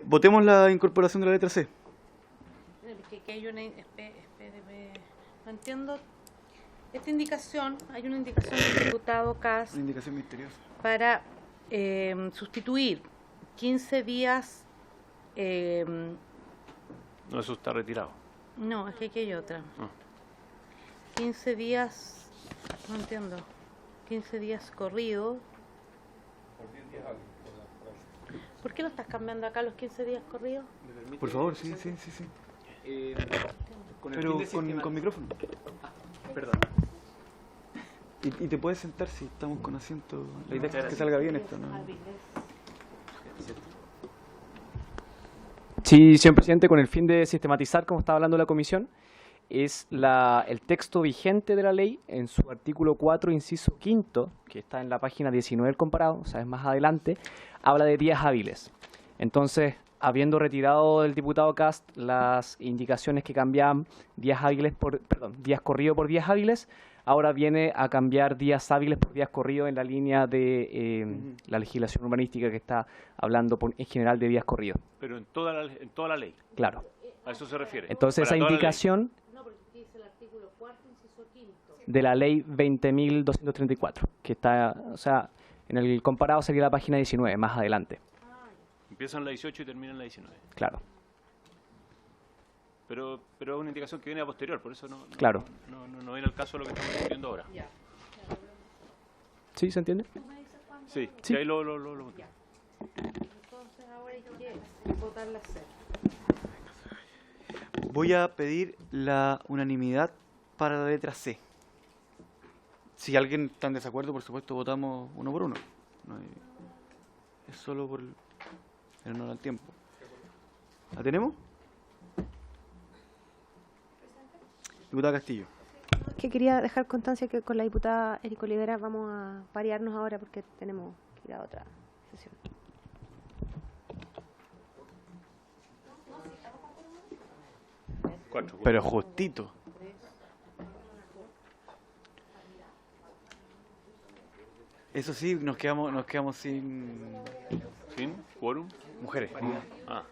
Votemos la incorporación de la letra C. Que hay una... Espéreme, no entiendo. Esta indicación, hay una indicación del diputado Cas Una indicación misteriosa. para sustituir 15 días... No, eso está retirado. no, es que aquí hay otra. Ah. 15 días... No entiendo. 15 días corridos. ¿Por qué lo estás cambiando acá los 15 días corridos? Por favor, sí. Con el Pero fin de sistematizar- con micrófono. Perdón. Y te puedes sentar si estamos con asiento. La idea es que Gracias. salga bien esto, ¿no? Sí, señor presidente, con el fin de sistematizar, como estaba hablando la comisión, es el texto vigente de la ley en su artículo 4, inciso quinto, que está en la página 19 del comparado, o sea, es más adelante, habla de días hábiles. Entonces, habiendo retirado del diputado Cast las indicaciones que cambiaban días corridos por días hábiles, ahora viene a cambiar días hábiles por días corridos en la línea de la legislación urbanística que está hablando en general de días corridos. Pero en toda la ley. Claro. A eso se refiere. Entonces Para esa toda la ley. indicación No, porque aquí dice el artículo 4, inciso 5. de la ley 20.234, que está, o sea, en el comparado sería la página 19, más adelante. Empieza en la 18 y termina en la 19. Claro. Pero es una indicación que viene a posterior, por eso no Claro. no viene al caso de lo que estamos discutiendo ahora. ¿Sí se entiende? Sí, Sí. ahí lo Entonces ahora hay que votar la C. Voy a pedir la unanimidad para la letra C. Si alguien está en desacuerdo, por supuesto, votamos uno por uno. Es solo por el honor al tiempo. ¿La tenemos? Diputada Castillo. Que quería dejar constancia que con la diputada Erika Olivera vamos a parearnos ahora porque tenemos que ir a otra sesión. Pero justito. Eso sí, nos quedamos sin quórum. Mujeres. Ah.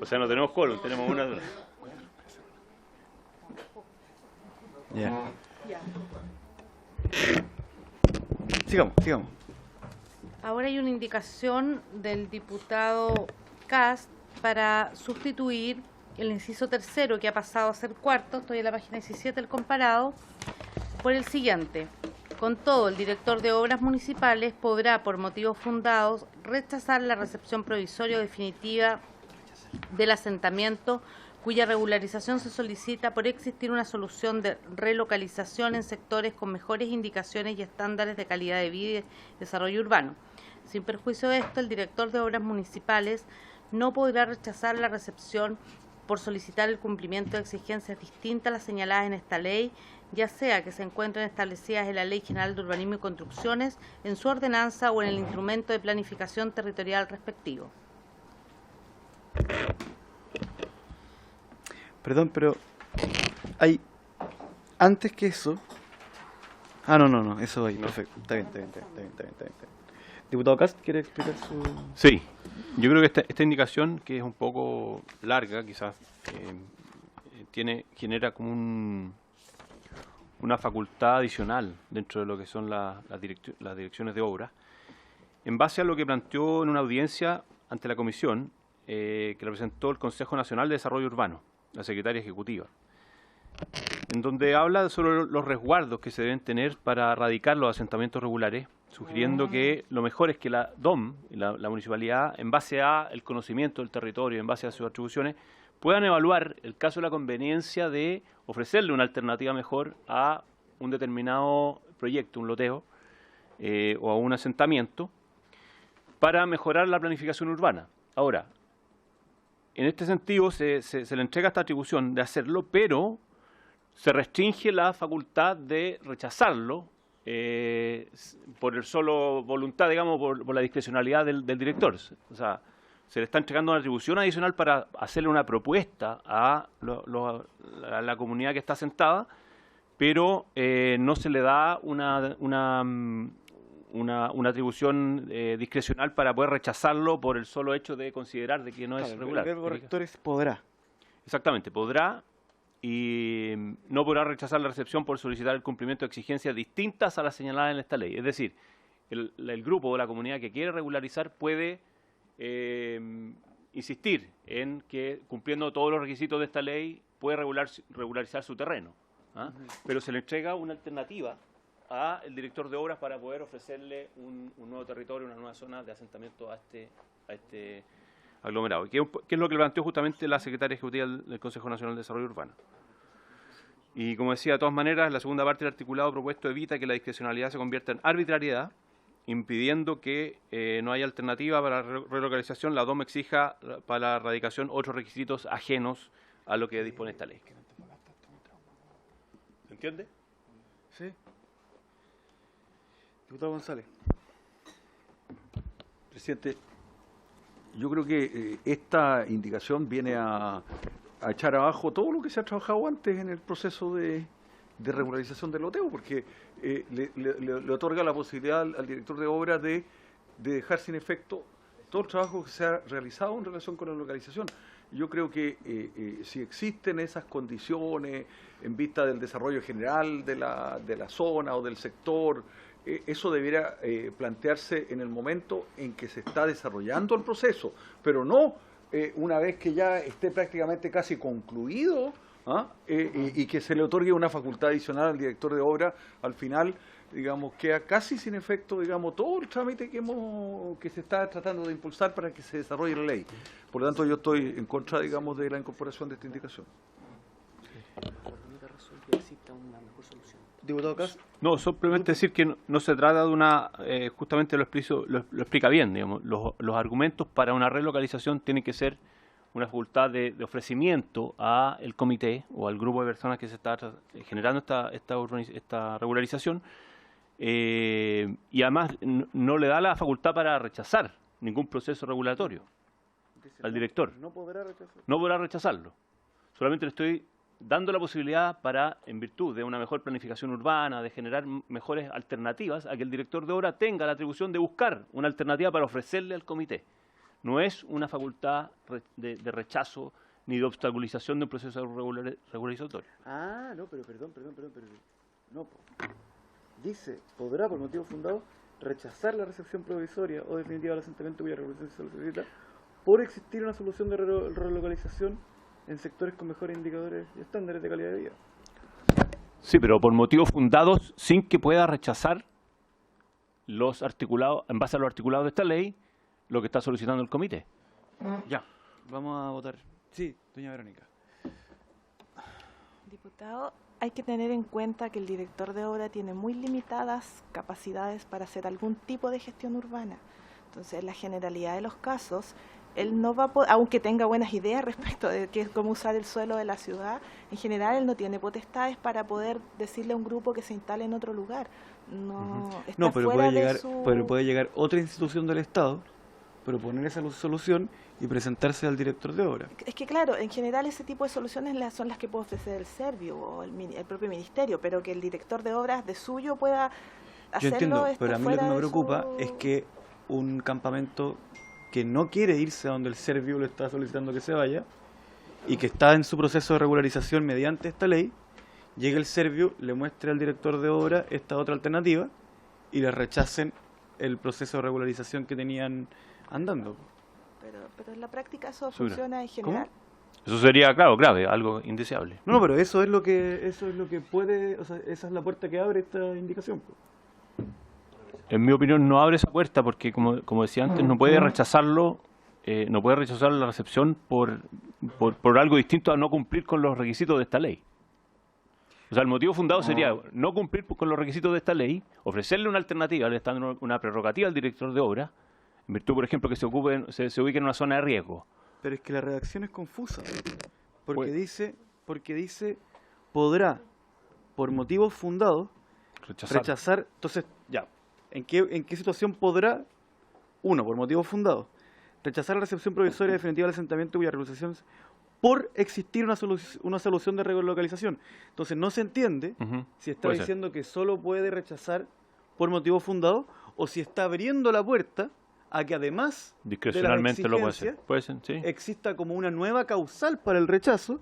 O sea, no tenemos quórum, tenemos una. Ya. Sigamos. Ahora hay una indicación del diputado Cast para sustituir el inciso tercero, que ha pasado a ser cuarto, estoy en la página 17 del comparado, por el siguiente. Con todo, el director de obras municipales podrá, por motivos fundados, rechazar la recepción provisoria o definitiva del asentamiento cuya regularización se solicita por existir una solución de relocalización en sectores con mejores indicaciones y estándares de calidad de vida y desarrollo urbano. Sin perjuicio de esto, el director de obras municipales no podrá rechazar la recepción por solicitar el cumplimiento de exigencias distintas a las señaladas en esta ley, ya sea que se encuentren establecidas en la Ley General de Urbanismo y Construcciones, en su ordenanza o en el instrumento de planificación territorial respectivo. Perdón, pero hay antes que eso. No, eso ahí, perfecto. Está bien. Diputado Cast, ¿quiere explicar su...? Sí, yo creo que esta indicación, que es un poco larga, quizás, genera como una facultad adicional dentro de lo que son las direcciones de obra, en base a lo que planteó en una audiencia ante la comisión que representó el Consejo Nacional de Desarrollo Urbano, la secretaria ejecutiva, en donde habla sobre los resguardos que se deben tener para erradicar los asentamientos regulares, sugiriendo que lo mejor es que la DOM, la municipalidad, en base a el conocimiento del territorio, en base a sus atribuciones, puedan evaluar el caso de la conveniencia de ofrecerle una alternativa mejor a un determinado proyecto, un loteo o a un asentamiento, para mejorar la planificación urbana. Ahora, en este sentido se le entrega esta atribución de hacerlo, pero se restringe la facultad de rechazarlo por el solo voluntad, digamos, por la discrecionalidad del director. O sea, se le está entregando una atribución adicional para hacerle una propuesta a la comunidad que está asentada, pero no se le da una atribución discrecional para poder rechazarlo por el solo hecho de considerar de que no es regular. El verbo rector es podrá. Exactamente, podrá, y no podrá rechazar la recepción por solicitar el cumplimiento de exigencias distintas a las señaladas en esta ley. Es decir, el grupo o la comunidad que quiere regularizar puede insistir en que, cumpliendo todos los requisitos de esta ley, puede regularizar su terreno. Pero se le entrega una alternativa al director de obras para poder ofrecerle un nuevo territorio, una nueva zona de asentamiento a este aglomerado, que es lo que planteó justamente la secretaria ejecutiva del Consejo Nacional de Desarrollo Urbano. Y como decía, de todas maneras, la segunda parte del articulado propuesto evita que la discrecionalidad se convierta en arbitrariedad, impidiendo que no haya alternativa para la relocalización. La DOM exija para la erradicación otros requisitos ajenos a lo que dispone esta ley. ¿Se entiende? Sí. Diputado González. Presidente, yo creo que esta indicación viene a echar abajo todo lo que se ha trabajado antes en el proceso de regularización del loteo, porque le otorga la posibilidad al director de obras de dejar sin efecto todo el trabajo que se ha realizado en relación con la localización. Yo creo que si existen esas condiciones en vista del desarrollo general de la zona o del sector, eso debiera plantearse en el momento en que se está desarrollando el proceso, pero no una vez que ya esté prácticamente casi concluido y que se le otorgue una facultad adicional al director de obra, al final, digamos, queda casi sin efecto, digamos, todo el trámite que se está tratando de impulsar para que se desarrolle la ley. Por lo tanto, yo estoy en contra, digamos, de la incorporación de esta indicación. Diputado Cas. No, simplemente decir que no se trata de una, justamente lo explica bien, digamos, los argumentos para una relocalización tienen que ser una facultad de ofrecimiento a el comité o al grupo de personas que se está generando esta regularización, y además no le da la facultad para rechazar ningún proceso regulatorio al director. No podrá rechazar. No podrá rechazarlo. Solamente le estoy dando la posibilidad para, en virtud de una mejor planificación urbana, de generar mejores alternativas, a que el director de obra tenga la atribución de buscar una alternativa para ofrecerle al comité. No es una facultad de rechazo ni de obstaculización de un proceso regularizatorio. Ah, no, pero perdón. No, dice, podrá, por motivo fundado, rechazar la recepción provisoria o definitiva del asentamiento cuya regulación se solicita por existir una solución de relocalización en sectores con mejores indicadores y estándares de calidad de vida. Sí, pero por motivos fundados sin que pueda rechazar los articulados, en base a los articulados de esta ley, lo que está solicitando el comité. Ya, vamos a votar. Sí, doña Verónica. Diputado, hay que tener en cuenta que el director de obra tiene muy limitadas capacidades para hacer algún tipo de gestión urbana. Entonces, en la generalidad de los casos, él no va a poder, aunque tenga buenas ideas respecto de cómo usar el suelo de la ciudad, en general él no tiene potestades para poder decirle a un grupo que se instale en otro lugar. Está pero fuera pero puede llegar otra institución del Estado, proponer esa solución y presentarse al director de obra. Es que claro, en general ese tipo de soluciones son las que puede ofrecer el Servio o el propio ministerio, pero que el director de obras de suyo pueda hacerlo. Yo entiendo, pero a mí lo que me preocupa es que un campamento que no quiere irse a donde el Servio le está solicitando que se vaya y que está en su proceso de regularización mediante esta ley, llegue el Servio, le muestre al director de obra esta otra alternativa y le rechacen el proceso de regularización que tenían andando. Pero en la práctica eso funciona en general. ¿Cómo? Eso sería, claro, grave, algo indeseable. No, pero eso es lo que puede, o sea, esa es la puerta que abre esta indicación. En mi opinión no abre esa puerta porque, como decía antes, no puede rechazarlo, no puede rechazar la recepción por algo distinto a no cumplir con los requisitos de esta ley. O sea, el motivo fundado sería no cumplir con los requisitos de esta ley, ofrecerle una alternativa, le está dando una prerrogativa al director de obra, en virtud, por ejemplo, que se ubique en una zona de riesgo. Pero es que la redacción es confusa, porque dice podrá, por motivos fundados, rechazar. Entonces, ya, ¿en qué situación podrá, uno, por motivos fundados, rechazar la recepción provisoria definitiva del asentamiento cuya regularización por existir una solución de relocalización? Entonces no se entiende si está diciendo que solo puede rechazar por motivos fundados o si está abriendo la puerta a que además discrecionalmente lo puede ser, sí, exista como una nueva causal para el rechazo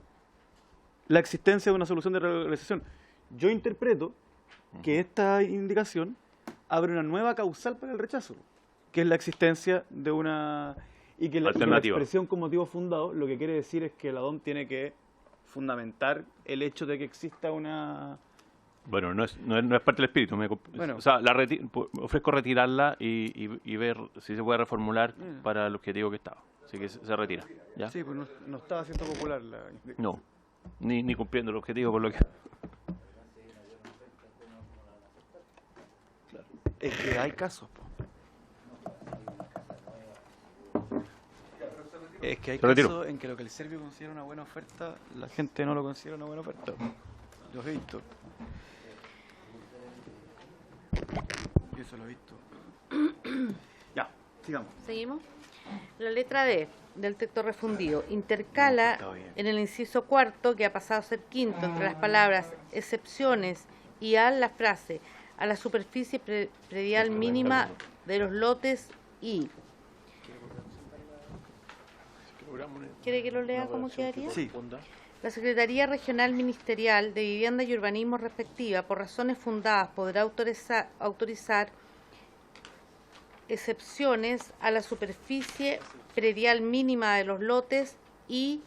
la existencia de una solución de relocalización. Yo interpreto que esta indicación abre una nueva causal para el rechazo, que es la existencia de una... Y que la expresión con motivo fundado lo que quiere decir es que la DOM tiene que fundamentar el hecho de que exista una... Bueno, no es parte del espíritu. O sea, ofrezco retirarla y ver si se puede reformular para el objetivo que estaba. Así que se retira. ¿Ya? Sí, pues no estaba siendo popular la... No, ni cumpliendo el objetivo por lo que... Claro. Es que hay casos, po. Es que hay casos en que lo que el Servio considera una buena oferta, la gente no lo considera una buena oferta. Los he visto. Yo eso lo he visto. Ya, sigamos. ¿Seguimos? La letra D del texto refundido intercala en el inciso cuarto, que ha pasado a ser quinto, entre las palabras excepciones y la frase a la superficie predial mínima de los lotes y... ¿Quiere que lo lea cómo quedaría? Sí. La Secretaría Regional Ministerial de Vivienda y Urbanismo respectiva, por razones fundadas, podrá autorizar excepciones a la superficie predial mínima de los lotes y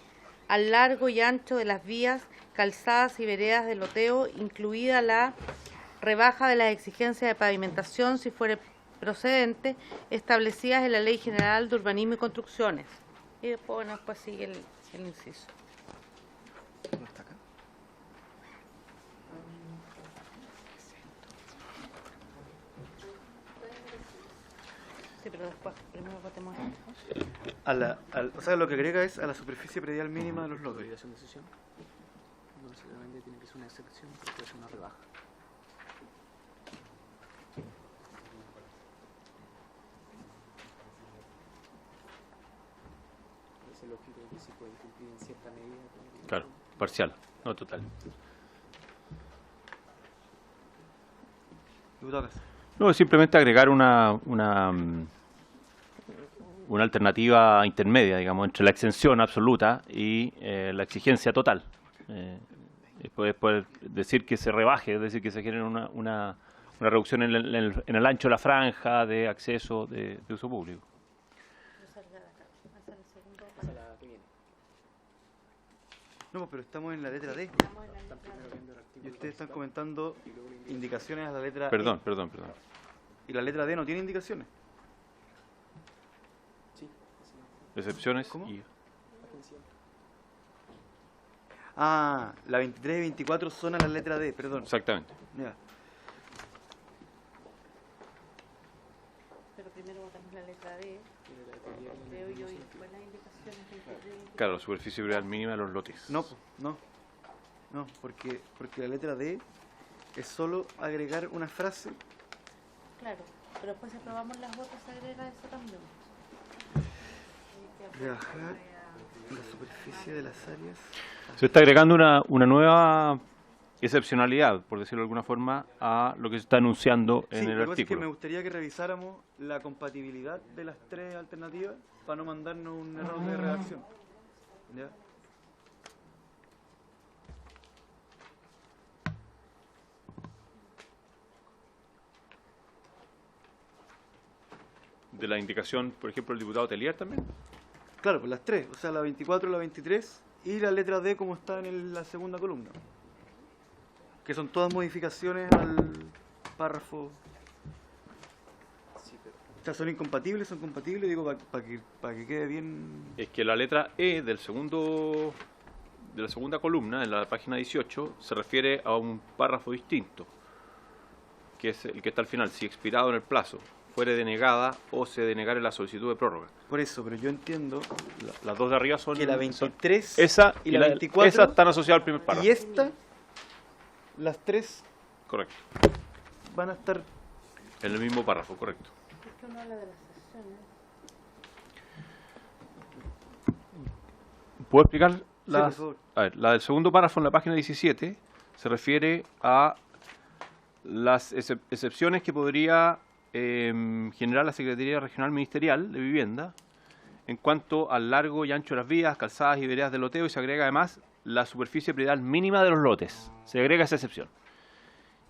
al largo y ancho de las vías calzadas y veredas de loteo, incluida la rebaja de las exigencias de pavimentación, si fuere procedente, establecidas en la Ley General de Urbanismo y Construcciones. Y después, bueno, después sigue el inciso. Sí, pero después, primero votemos esto. O sea, lo que agrega es a la superficie predial mínima de los lotes. Obligación de cesión. No necesariamente tiene que ser una excepción, pero puede ser una rebaja. Es el objetivo que se puede cumplir en cierta medida. Claro, parcial, no total. Diputado Cas. No, es simplemente agregar una alternativa intermedia, digamos, entre la exención absoluta y la exigencia total. Poder decir que se rebaje, es decir, que se genere una reducción en el ancho de la franja de acceso de uso público. No, pero estamos en la letra D. Y ustedes están comentando indicaciones a la letra Perdón. E. Y la letra D no tiene indicaciones. Excepciones. ¿Cómo? Y Ah, la 23 y 24 son a la letra D, perdón. exactamente. Ya. Pero primero votamos la letra D, creo yo, y después las indicaciones del Claro, la superficie predial mínima de los lotes. No, porque la letra D es solo agregar una frase. Claro, pero después si aprobamos las otras se agrega eso también. Rebajar la superficie de las áreas. Se está agregando una nueva excepcionalidad, por decirlo de alguna forma, a lo que se está anunciando en el lo que pasa es que artículo. me gustaría que revisáramos la compatibilidad de las tres alternativas para no mandarnos un error de redacción. ¿Ya? De la indicación, por ejemplo, el diputado Telier también. Claro, pues las tres, o sea, la 24, la 23 y la letra D como está en la segunda columna. Que son todas modificaciones al párrafo. O sea, son incompatibles, son compatibles, digo, para que quede bien. Es que la letra E de la segunda columna, en la página 18, se refiere a un párrafo distinto, que es el que está al final. Si expirado en el plazo fuere denegada o se denegare la solicitud de prórroga. Por eso, pero yo entiendo Las dos de arriba son... que la 23 esa y la 24 Esa están asociadas al primer párrafo. y esta, las tres Correcto. van a estar. En el mismo párrafo, correcto. ¿Por qué uno habla de las sesiones? ¿Puedo explicar? por favor. A ver, la del segundo párrafo en la página 17 se refiere a las excepciones que podría generar la Secretaría Regional Ministerial de Vivienda en cuanto al largo y ancho de las vías, calzadas y veredas de loteo, y se agrega además la superficie predial mínima de los lotes. Se agrega esa excepción.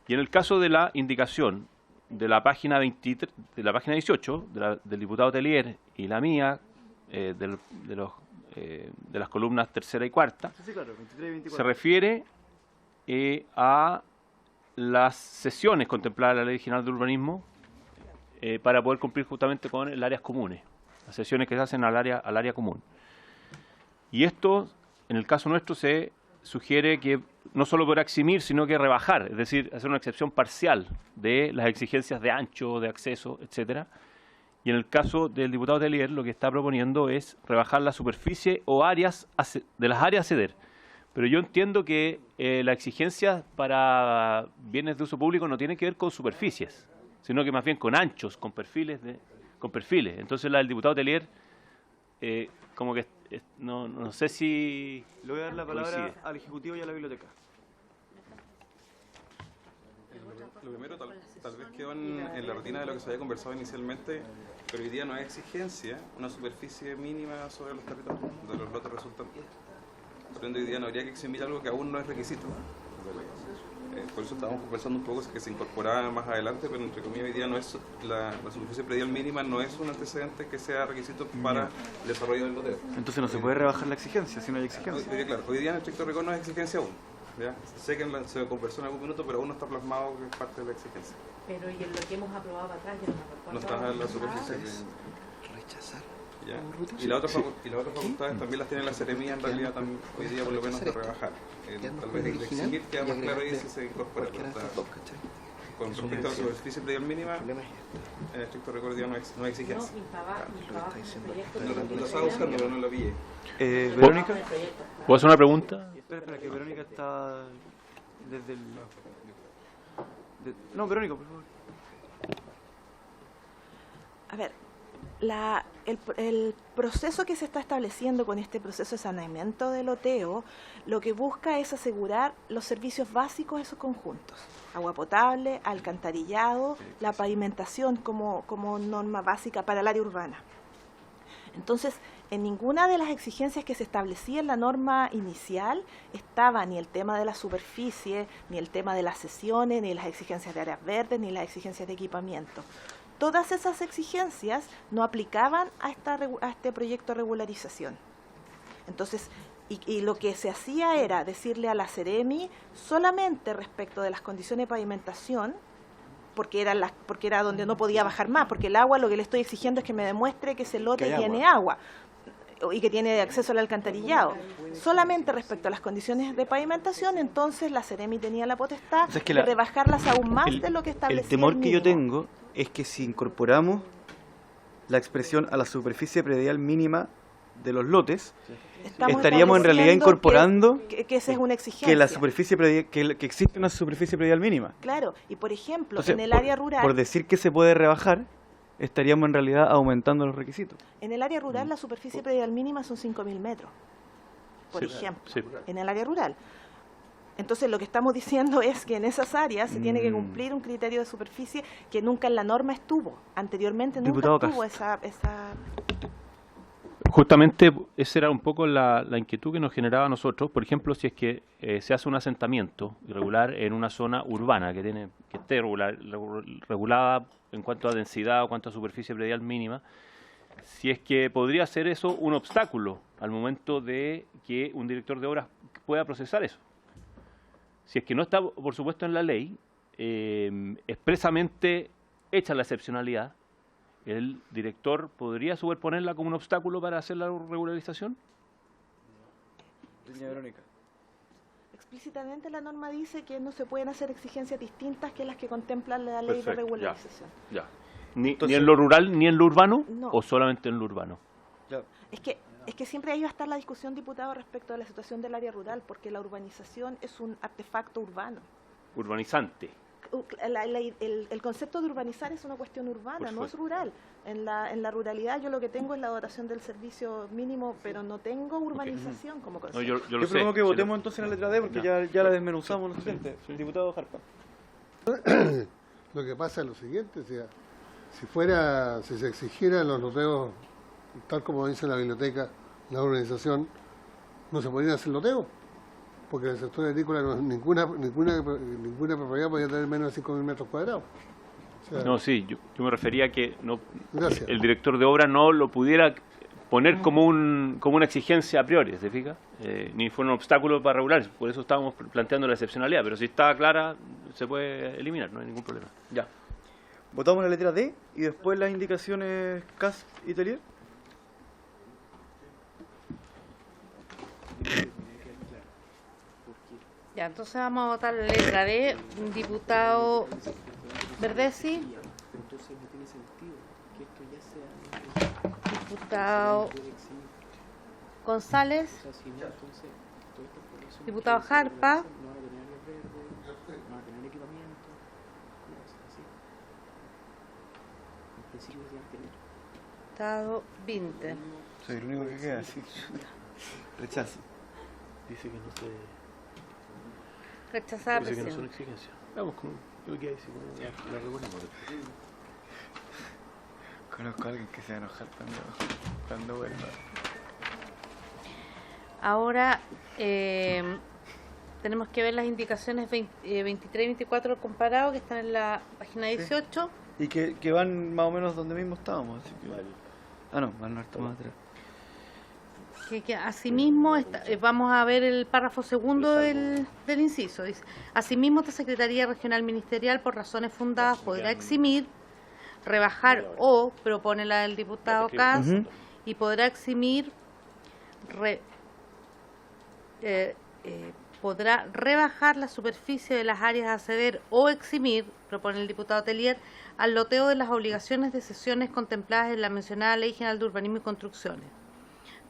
Y en el caso de la indicación de la página 23, de la página 18, del diputado Telier y la mía, de las columnas tercera y cuarta, Sí, claro, 23 y 24. se refiere a las sesiones contempladas en la Ley General de Urbanismo para poder cumplir justamente con el áreas comunes, las sesiones que se hacen al área común. Y esto, en el caso nuestro, se sugiere que no solo podrá eximir, sino que rebajar, es decir, hacer una excepción parcial de las exigencias de ancho, de acceso, etcétera. Y en el caso del diputado Telier, lo que está proponiendo es rebajar la superficie o áreas de las áreas a ceder. Pero yo entiendo que la exigencia para bienes de uso público no tiene que ver con superficies, sino que más bien con anchos, con perfiles. Entonces la del diputado Telier, como que no sé si... Le voy a dar la palabra coincide. al Ejecutivo y a la Biblioteca. Lo primero tal vez quedó en la rutina de lo que se había conversado inicialmente, pero hoy día no hay exigencia una superficie mínima sobre los territorios de los lotes resultantes. Por ende, hoy día no habría que eximir algo que aún no es requisito de ley. Por eso estábamos conversando un poco que se incorporaba más adelante, pero entre comillas hoy día no es la superficie predial mínima no es un antecedente que sea requisito para el desarrollo del loteo. Entonces no se puede rebajar la exigencia si no hay exigencia. Claro, hoy día en el estricto rigor no es exigencia aún. ¿ya? Sé que se conversó en algún minuto, pero aún no está plasmado que es parte de la exigencia. Pero y en lo que hemos aprobado para atrás, yo no me recuerdo. No está en la superficie. Rechazar. ¿Ya? Y las otras facultades también las tiene la Seremía, en realidad también, hoy día por lo menos de rebajar. Tal vez de eximir queda más claro ahí si se incorpora. Con respecto a la superficie predial mínima, en estricto rigor no hay exigencia. Lo estaba buscando, pero no lo pillé. Verónica. ¿Puedo hacer una pregunta? Espera, que Verónica está desde el... No, Verónica, por favor. A ver, el proceso que se está estableciendo con este proceso de saneamiento del loteo, lo que busca es asegurar los servicios básicos de esos conjuntos. Agua potable, alcantarillado, la pavimentación como norma básica para el área urbana. Entonces, en ninguna de las exigencias que se establecía en la norma inicial estaba ni el tema de la superficie, ni el tema de las sesiones, ni las exigencias de áreas verdes, ni las exigencias de equipamiento. Todas esas exigencias no aplicaban a este proyecto de regularización. Entonces, y lo que se hacía era decirle a la Seremi solamente respecto de las condiciones de pavimentación, porque era donde no podía bajar más, porque el agua, lo que le estoy exigiendo es que me demuestre que ese lote tiene agua y que tiene acceso al alcantarillado. Solamente respecto a las condiciones de pavimentación, entonces la Seremi tenía la potestad de rebajarlas aún más de lo que establecía el temor que yo mínimo. tengo es que si incorporamos la expresión a la superficie predial mínima de los lotes, estaríamos en realidad incorporando que esa es una exigencia. que la superficie predial, que existe una superficie predial mínima. Claro, y por ejemplo, Entonces, en el área rural... Por decir que se puede rebajar, estaríamos en realidad aumentando los requisitos. En el área rural la superficie predial mínima son 5.000 metros, por ejemplo, en el área rural. Entonces lo que estamos diciendo es que en esas áreas se tiene que cumplir un criterio de superficie que nunca en la norma estuvo. Anteriormente nunca estuvo esa... Justamente esa era un poco la inquietud que nos generaba a nosotros. Por ejemplo, si es que se hace un asentamiento irregular en una zona urbana que esté regulada en cuanto a densidad o cuanto a superficie predial mínima, si es que podría ser eso un obstáculo al momento de que un director de obras pueda procesar eso. Si es que no está, por supuesto, en la ley, expresamente hecha la excepcionalidad, ¿el director podría superponerla como un obstáculo para hacer la regularización? Doña Verónica. Explícitamente la norma dice que no se pueden hacer exigencias distintas que las que contempla la ley de regularización. Ya. ¿Ni en lo rural ni en lo urbano? No. ¿O solamente en lo urbano? Es que siempre ahí va a estar la discusión, diputado, respecto a la situación del área rural, porque la urbanización es un artefacto urbano. Urbanizante. El concepto de urbanizar es una cuestión urbana, no es rural. En la ruralidad yo lo que tengo es la dotación del servicio mínimo, pero no tengo urbanización como concepto. No, yo lo sé. Que votemos entonces en la letra D, porque ya la desmenuzamos lo suficiente. El diputado Jarpa. Lo que pasa es lo siguiente, o sea, si se exigiera los loteos, tal como dice la biblioteca, la urbanización, no se podrían hacer loteos, porque en el sector agrícola ninguna propiedad podía tener menos de 5.000 metros cuadrados. O sea, no, sí, yo me refería a que el director de obra no lo pudiera poner como una exigencia a priori, ¿se fija? Ni fue un obstáculo para regular, por eso estábamos planteando la excepcionalidad, pero si está clara, se puede eliminar, no hay ningún problema. Ya. Votamos la letra D y después las indicaciones CAS y Telier. Ya, entonces vamos a votar la letra D. Diputado Verdesi. Entonces no tiene sentido que esto ya sea... Diputado González. Diputado Jarpa. Diputado Vinte. Soy el único que queda, sí. Rechazo. Dice que no se... Rechazada Dice que no presión. son exigencias. Vamos con... Yo qué decir, la reponemos. Conozco a alguien que se va a enojar cuando vuelva. Ahora tenemos que ver las indicaciones 23 y 24 comparado que están en la página 18. Y que van más o menos donde mismo estábamos. Así que... Ah, no, van harto más atrás. Que asimismo, vamos a ver el párrafo segundo del inciso. Dice, asimismo, esta Secretaría Regional Ministerial, por razones fundadas, podrá eximir, rebajar o, propone la del diputado Kass, y podrá eximir, podrá rebajar la superficie de las áreas a ceder o eximir, propone el diputado Tellier, al loteo de las obligaciones de cesiones contempladas en la mencionada Ley General de Urbanismo y Construcciones.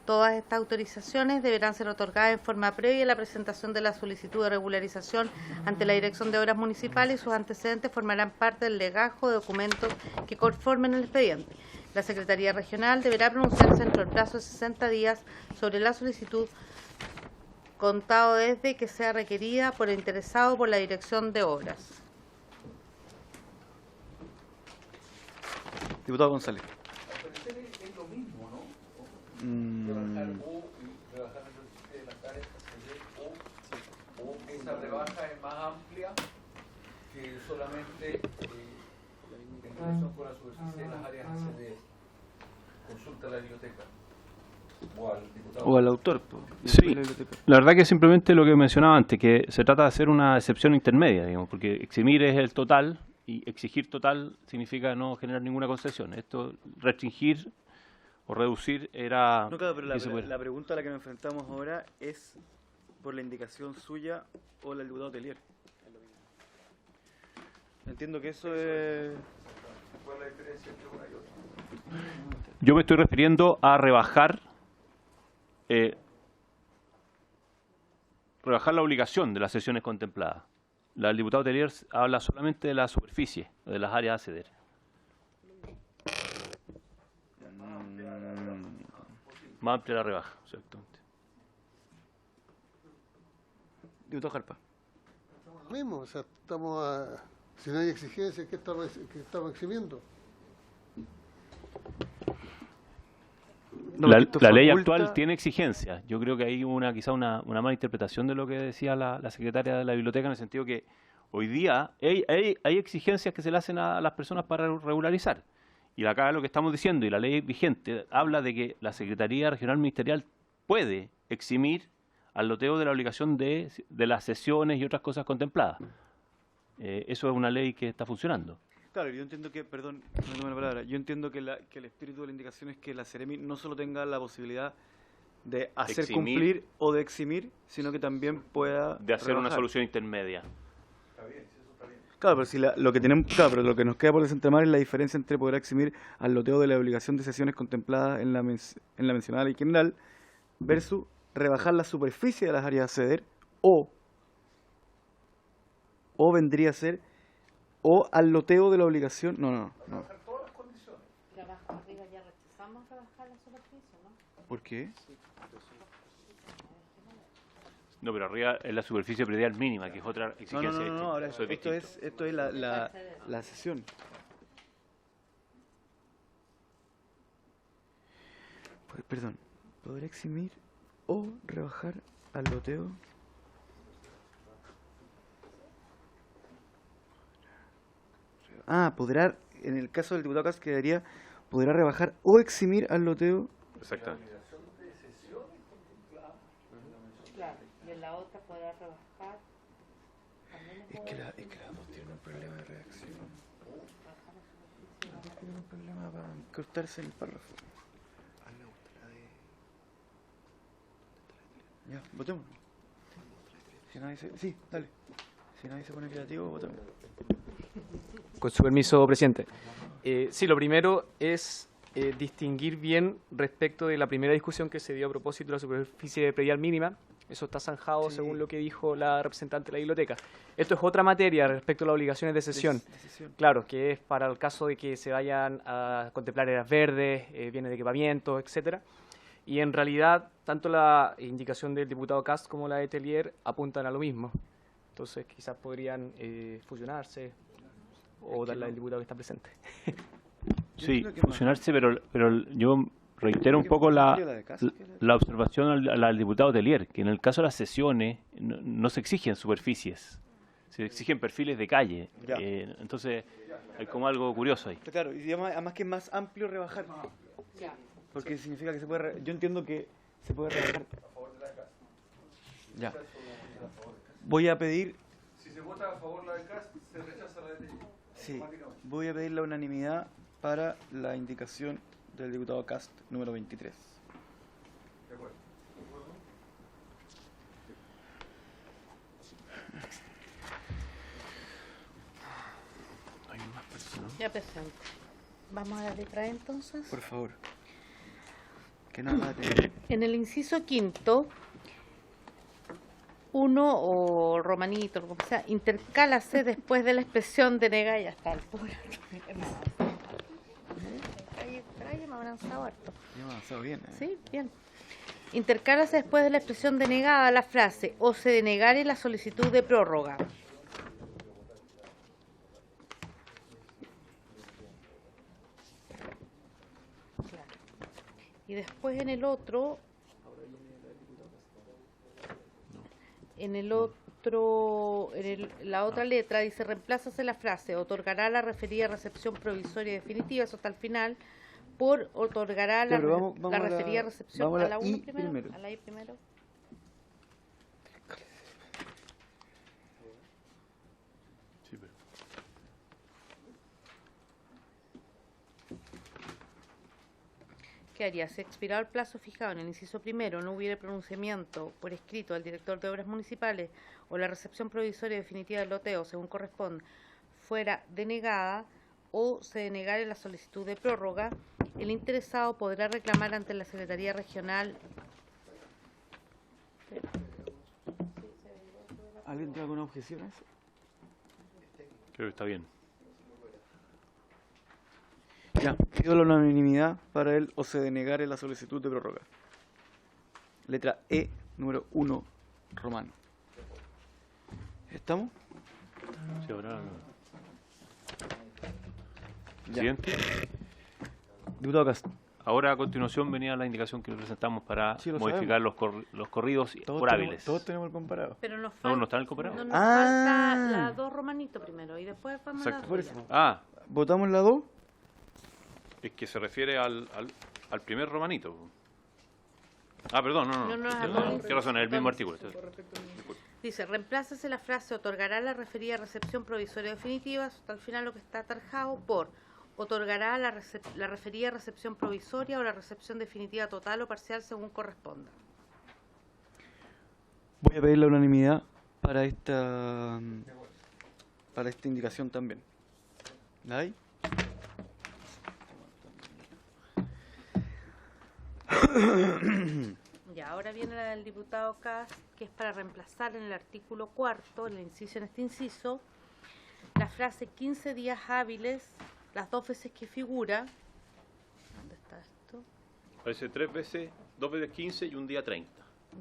Todas estas autorizaciones deberán ser otorgadas en forma previa a la presentación de la solicitud de regularización ante la Dirección de Obras Municipales y sus antecedentes formarán parte del legajo de documentos que conformen el expediente. La Secretaría Regional deberá pronunciarse dentro del plazo de 60 días sobre la solicitud contado desde que sea requerida por el interesado por la Dirección de Obras. Diputado González. Es lo mismo, ¿no? Rebajar la superficie de las áreas o esa rebaja es más amplia que solamente en relación con la superficie de las áreas acceder. Consulta a la biblioteca. O al autor. Sí, la verdad que simplemente lo que mencionaba antes, que se trata de hacer una excepción intermedia, digamos, porque eximir es el total y exigir total significa no generar ninguna concesión. Esto, restringir o reducir era... No, claro, pero la pregunta a la que nos enfrentamos ahora es por la indicación suya o la del diputado Tellier. Entiendo que eso es... ¿Cuál es la diferencia entre una y otra? Yo me estoy refiriendo a rebajar la obligación de las cesiones contempladas. La del diputado Tellier habla solamente de la superficie, de las áreas a ceder. Más amplia la rebaja, exactamente. Diputado Jarpa. Lo mismo, o sea, si no hay exigencia, ¿qué estamos eximiendo? No, la ley actual tiene exigencias. Yo creo que hay quizá una mala interpretación de lo que decía la secretaria de la biblioteca, en el sentido que hoy día hay exigencias que se le hacen a las personas para regularizar. Y acá lo que estamos diciendo, y la ley vigente, habla de que la Secretaría Regional Ministerial puede eximir al loteo de la obligación de las cesiones y otras cosas contempladas. Eso es una ley que está funcionando. Claro, yo entiendo que, perdón, no tome la palabra, yo entiendo que el espíritu de la indicación es que la Seremi no solo tenga la posibilidad de hacer cumplir o de eximir, sino que también pueda de hacer rebajar. Una solución intermedia. Está bien, si eso está bien. Claro, pero si lo que tenemos, claro, pero lo que nos queda por desentrañar es la diferencia entre poder eximir al loteo de la obligación de cesiones contempladas en la mencionada ley general versus rebajar la superficie de las áreas a ceder o vendría a ser o al loteo de la obligación. No. Todas las condiciones. Arriba ya rechazamos rebajar la superficie, ¿no? ¿Por qué? No, pero arriba es la superficie predial mínima, que es otra exigencia. No, ahora eso es esto es la cesión. Perdón, ¿podrá eximir o rebajar al loteo? Podrá, en el caso del diputado Kass quedaría, podrá rebajar o eximir al loteo. Exactamente. Claro, y en la otra podrá rebajar. Es que las dos tienen un problema de redacción. Tienen un problema para cortarse el párrafo. Ya, votemos. Sí, dale. Si nadie se pone creativo, votemos. Con su permiso, presidente. Sí, lo primero es distinguir bien respecto de la primera discusión que se dio a propósito de la superficie predial mínima. Eso está zanjado según lo que dijo la representante de la biblioteca. Esto es otra materia respecto a las obligaciones de cesión. Claro, que es para el caso de que se vayan a contemplar áreas verdes, bienes de equipamiento, etcétera. Y en realidad, tanto la indicación del diputado Kass como la de Tellier apuntan a lo mismo. Entonces, quizás podrían fusionarse o darle al diputado que está presente. Sí, fusionarse, pero yo reitero un poco la observación al diputado Tellier, que en el caso de las sesiones no se exigen superficies, se exigen perfiles de calle. Entonces, hay como algo curioso ahí. Claro, y además que es más amplio rebajar. Porque significa que se puede... Yo entiendo que ¿Se puede rebajar? Ya. Voy a pedir... Si se vota a favor la de Cast, se rechaza la de Tello. Sí, voy a pedir la unanimidad para la indicación del diputado Cast número 23. De acuerdo. Hay más personas. Ya presente. Vamos a la letra E entonces. Por favor. Que nada de... En el inciso quinto, uno o romanito, como sea, intercálase después de la expresión denegada, ya está, altura. Me ha avanzado harto. Me ha avanzado bien. Sí, bien. Intercálase después de la expresión denegada la frase o se denegare la solicitud de prórroga. Claro. Y después en el otro, la otra letra dice reemplázase la frase otorgará la referida recepción provisoria y definitiva, eso está al final, por otorgará la, vamos la a la- referida recepción vamos a a la la 1 I primero, primero. a la I primero. Sí, pero... ¿Qué haría? Si expirado el plazo fijado en el inciso primero, no hubiera pronunciamiento por escrito del director de obras municipales o la recepción provisoria y definitiva del loteo, según corresponde, fuera denegada o se denegare la solicitud de prórroga, el interesado podrá reclamar ante la Secretaría Regional. ¿Alguien tiene alguna objeción a eso? Creo que está bien. Ya, pido la unanimidad para él o se denegare la solicitud de prórroga. Letra E, número 1, romano. ¿Estamos? Sí, ahora... Ya. Siguiente. Diputado Cast. Ahora a continuación venía la indicación que presentamos para Sí, lo modificar los corridos por hábiles. Todos tenemos el comparado. Pero nos No, falta, no está en el comparado. no, nos Ah. falta la 2 romanito primero y después vamos a la Exacto. Por suya. eso. Ah, ¿Votamos la 2? es que se refiere al primer romanito. Ah, perdón, no. No, Tienes razón, es el mismo artículo. Dice, reemplácese la frase otorgará la referida recepción provisoria o definitiva, hasta el final lo que está atarjado por otorgará la referida recepción provisoria o la recepción definitiva total o parcial según corresponda. Voy a pedir la unanimidad para esta indicación también. ¿La hay? Ya, ahora viene la del diputado Kass, que es para reemplazar en el artículo 4, en el inciso en este inciso, la frase 15 días hábiles, las 2 veces que figura. ¿Dónde está esto? Aparece 3 veces, 2 veces 15 y un día 30.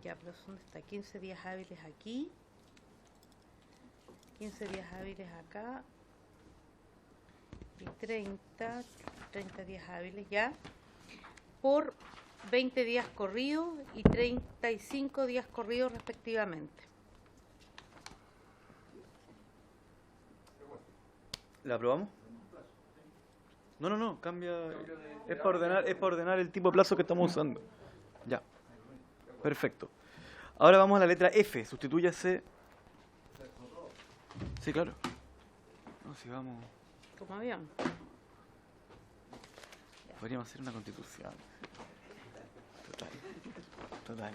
Ya, pero ¿dónde está? 15 días hábiles aquí, 15 días hábiles acá, y 30 días hábiles ya, por 20 días corridos y 35 días corridos respectivamente. ¿La aprobamos? No, cambia. Es para ordenar el tipo de plazo que estamos usando. Ya. Perfecto. Ahora vamos a la letra F. Sustitúyase. Sí, claro. No, si vamos. Como avión. Podríamos hacer una constitución. Total.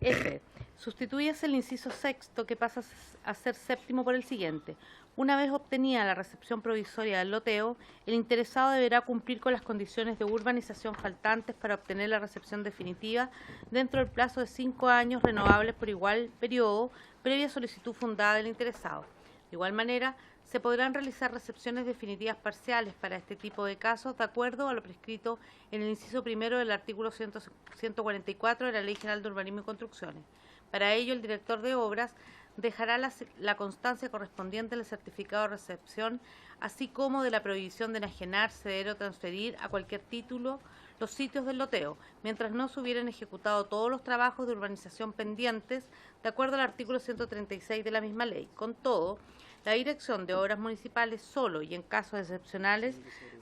F. Sustitúyase el inciso sexto que pasa a ser séptimo por el siguiente. Una vez obtenida la recepción provisoria del loteo, el interesado deberá cumplir con las condiciones de urbanización faltantes para obtener la recepción definitiva dentro del plazo de 5 años renovables por igual periodo, previa solicitud fundada del interesado. De igual manera, se podrán realizar recepciones definitivas parciales para este tipo de casos de acuerdo a lo prescrito en el inciso primero del artículo 144 de la Ley General de Urbanismo y Construcciones. Para ello, el director de obras dejará la constancia correspondiente al certificado de recepción, así como de la prohibición de enajenar, ceder o transferir a cualquier título los sitios del loteo, mientras no se hubieran ejecutado todos los trabajos de urbanización pendientes, de acuerdo al artículo 136 de la misma ley. Con todo, la Dirección de Obras Municipales solo y en casos excepcionales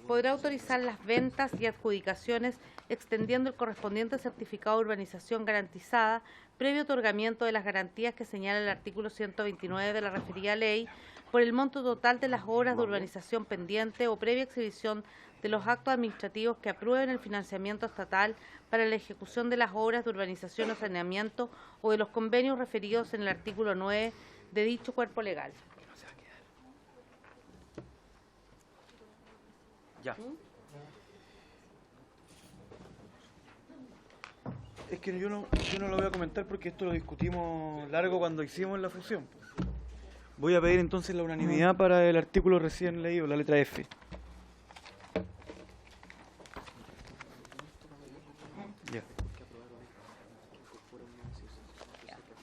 podrá autorizar las ventas y adjudicaciones extendiendo el correspondiente certificado de urbanización garantizada previo otorgamiento de las garantías que señala el artículo 129 de la referida ley por el monto total de las obras de urbanización pendiente o previa exhibición de los actos administrativos que aprueben el financiamiento estatal para la ejecución de las obras de urbanización o saneamiento o de los convenios referidos en el artículo 9 de dicho cuerpo legal. Ya. Es que yo no lo voy a comentar porque esto lo discutimos largo cuando hicimos la fusión. Voy a pedir entonces la unanimidad para el artículo recién leído, la letra F. Ya.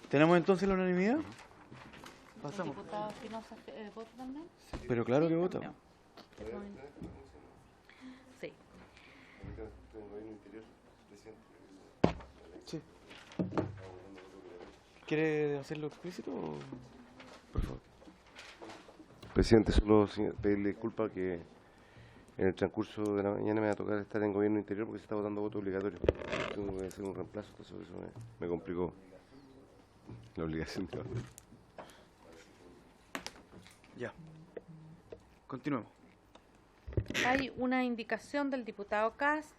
¿Tenemos entonces la unanimidad? Pasamos. ¿El diputado Espinosa vota también? Pero claro que vota. Sí. Sí. ¿Quiere hacerlo explícito o...? Por favor. Presidente, solo pedirle disculpas que en el transcurso de la mañana me va a tocar estar en Gobierno Interior porque se está votando voto obligatorio. Tengo que hacer un reemplazo, entonces eso me complicó la obligación de votar. Ya. Continuemos. Hay una indicación del diputado Cast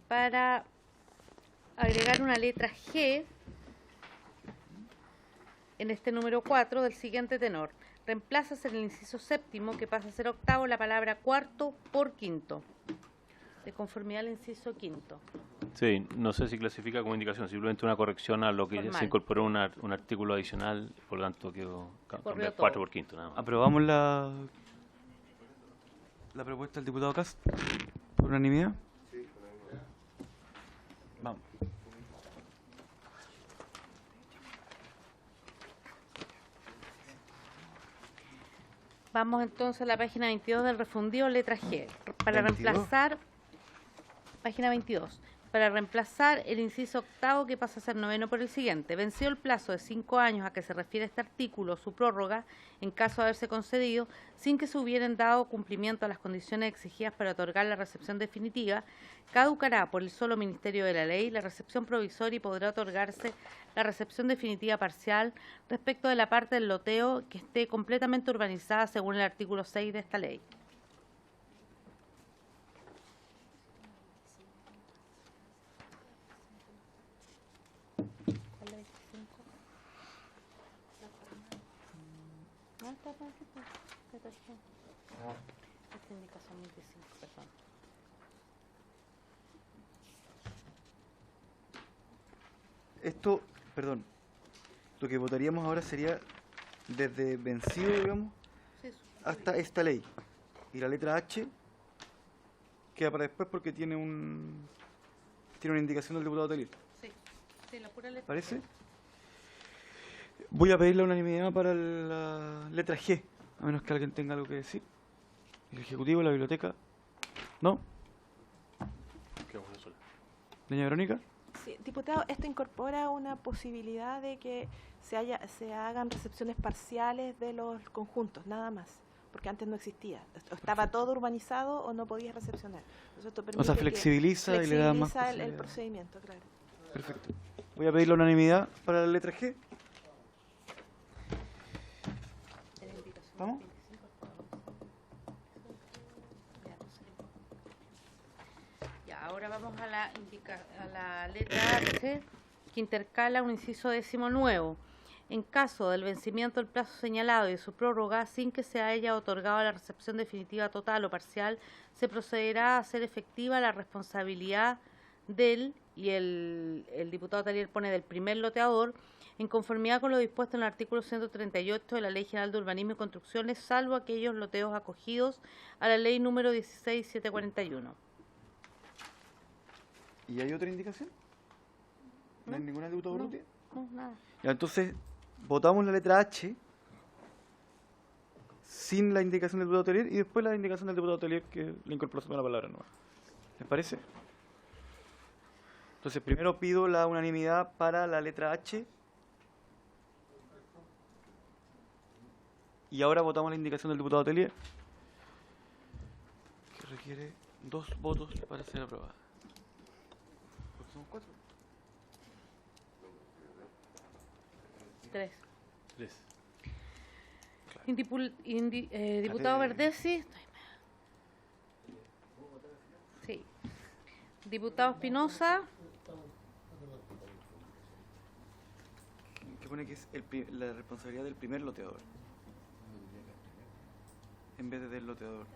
para agregar una letra G en este número 4 del siguiente tenor. Reemplazas en el inciso séptimo, que pasa a ser octavo, la palabra cuarto por quinto, de conformidad al inciso quinto. Sí, no sé si clasifica como indicación, simplemente una corrección a lo que Formal. se incorporó un artículo adicional, por lo tanto quedó cambiar todo. 4 por quinto, nada más. ¿Aprobamos la propuesta del diputado Cast por unanimidad? Sí, Vamos. Vamos entonces a la página 22 del refundido, letra G. Para 22. reemplazar, página 22, para reemplazar el inciso octavo que pasa a ser noveno por el siguiente. Venció el plazo de 5 años a que se refiere este artículo, su prórroga, en caso de haberse concedido, sin que se hubieran dado cumplimiento a las condiciones exigidas para otorgar la recepción definitiva, caducará por el solo Ministerio de la Ley la recepción provisoria y podrá otorgarse la recepción definitiva parcial respecto de la parte del loteo que esté completamente urbanizada según el artículo 6 de esta ley. Esta indicación 25, perdón. Esto, perdón, lo que votaríamos ahora sería desde vencido, digamos, Sí, hasta esta ley. Y la letra H queda para después porque tiene una indicación del diputado Telier. sí, la pura letra. ¿Parece? Voy a pedir la unanimidad para la letra G, a menos que alguien tenga algo que decir. El Ejecutivo, la Biblioteca. ¿No? Quedó una sola. Doña Verónica. Sí, diputado, esto incorpora una posibilidad de que se hagan recepciones parciales de los conjuntos, nada más, porque antes no existía. Estaba todo urbanizado o no podías recepcionar. Entonces, esto O sea, permite flexibiliza y le da más el posibilidades. procedimiento, claro. Perfecto. Voy a pedir la unanimidad para la letra G. ¿Vamos? Ya, ahora vamos a la letra H, que intercala un inciso décimo nuevo. En caso del vencimiento del plazo señalado y de su prórroga, sin que se haya otorgado la recepción definitiva total o parcial, se procederá a hacer efectiva la responsabilidad del, y el diputado Telier pone del primer loteador, en conformidad con lo dispuesto en el artículo 138 de la Ley General de Urbanismo y Construcciones, salvo aquellos loteos acogidos a la Ley número 16741. ¿Y hay otra indicación? ¿No hay ninguna del diputado No. Urrutia? No, nada. Ya, entonces, votamos la letra H sin la indicación del diputado Telier y después la indicación del diputado Telier que la incorporación de la palabra nueva. ¿Les parece? Entonces, primero pido la unanimidad para la letra H. Y ahora votamos la indicación del diputado Telier, que requiere 2 votos para ser aprobada. Porque son 4. 3. 3. Diputado Verdesi. Sí. Diputado Espinosa. Que pone que es la responsabilidad del primer loteador, en vez de del loteador.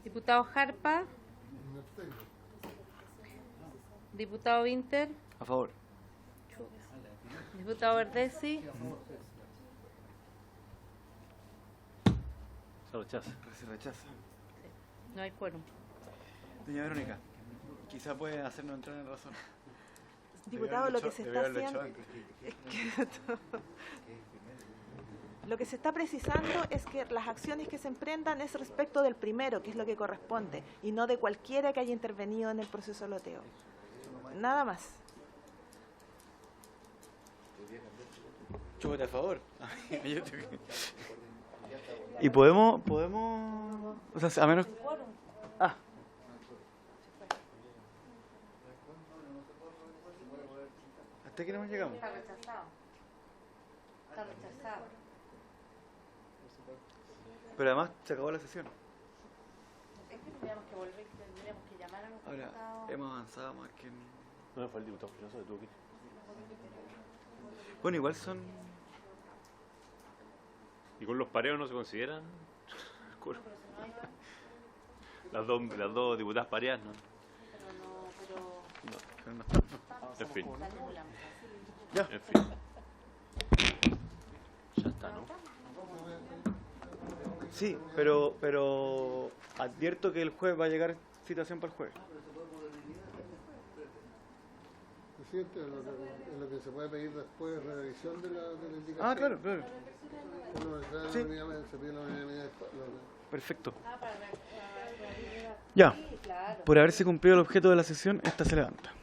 Diputado Jarpa. Diputado Winter. A favor. Diputado Verdesi. Se rechaza. Se rechaza. No hay quórum. Doña Verónica, quizá puede hacernos entrar en razón. Diputado, lo que se está haciendo, lo que se está precisando es que las acciones que se emprendan es respecto del primero, que es lo que corresponde, y no de cualquiera que haya intervenido en el proceso de loteo. Nada más. Yo voté a favor. Y podemos, o sea, a menos... Ah. ¿Hasta aquí no llegamos? Está rechazado. Está rechazado. Pero además se acabó la sesión. Es que tendríamos que volver, tendríamos que llamar a los Ahora, diputados. hemos avanzado más que... No, fue el diputado Espinosa, tuvo que ir. Bueno, igual son... ¿Y con los pareos no se consideran? Las dos diputadas pareadas, ¿no? Pero no están. En fin. Ya. En fin. Ya está, ¿no? Sí, pero advierto que el jueves va a llegar citación para el jueves. Presidente, en lo que se puede pedir después revisión de la indicación. Ah, claro, claro. Sí. Sí. Se pide la unanimidad. Perfecto. Ya. Por haberse cumplido el objeto de la sesión, esta se levanta.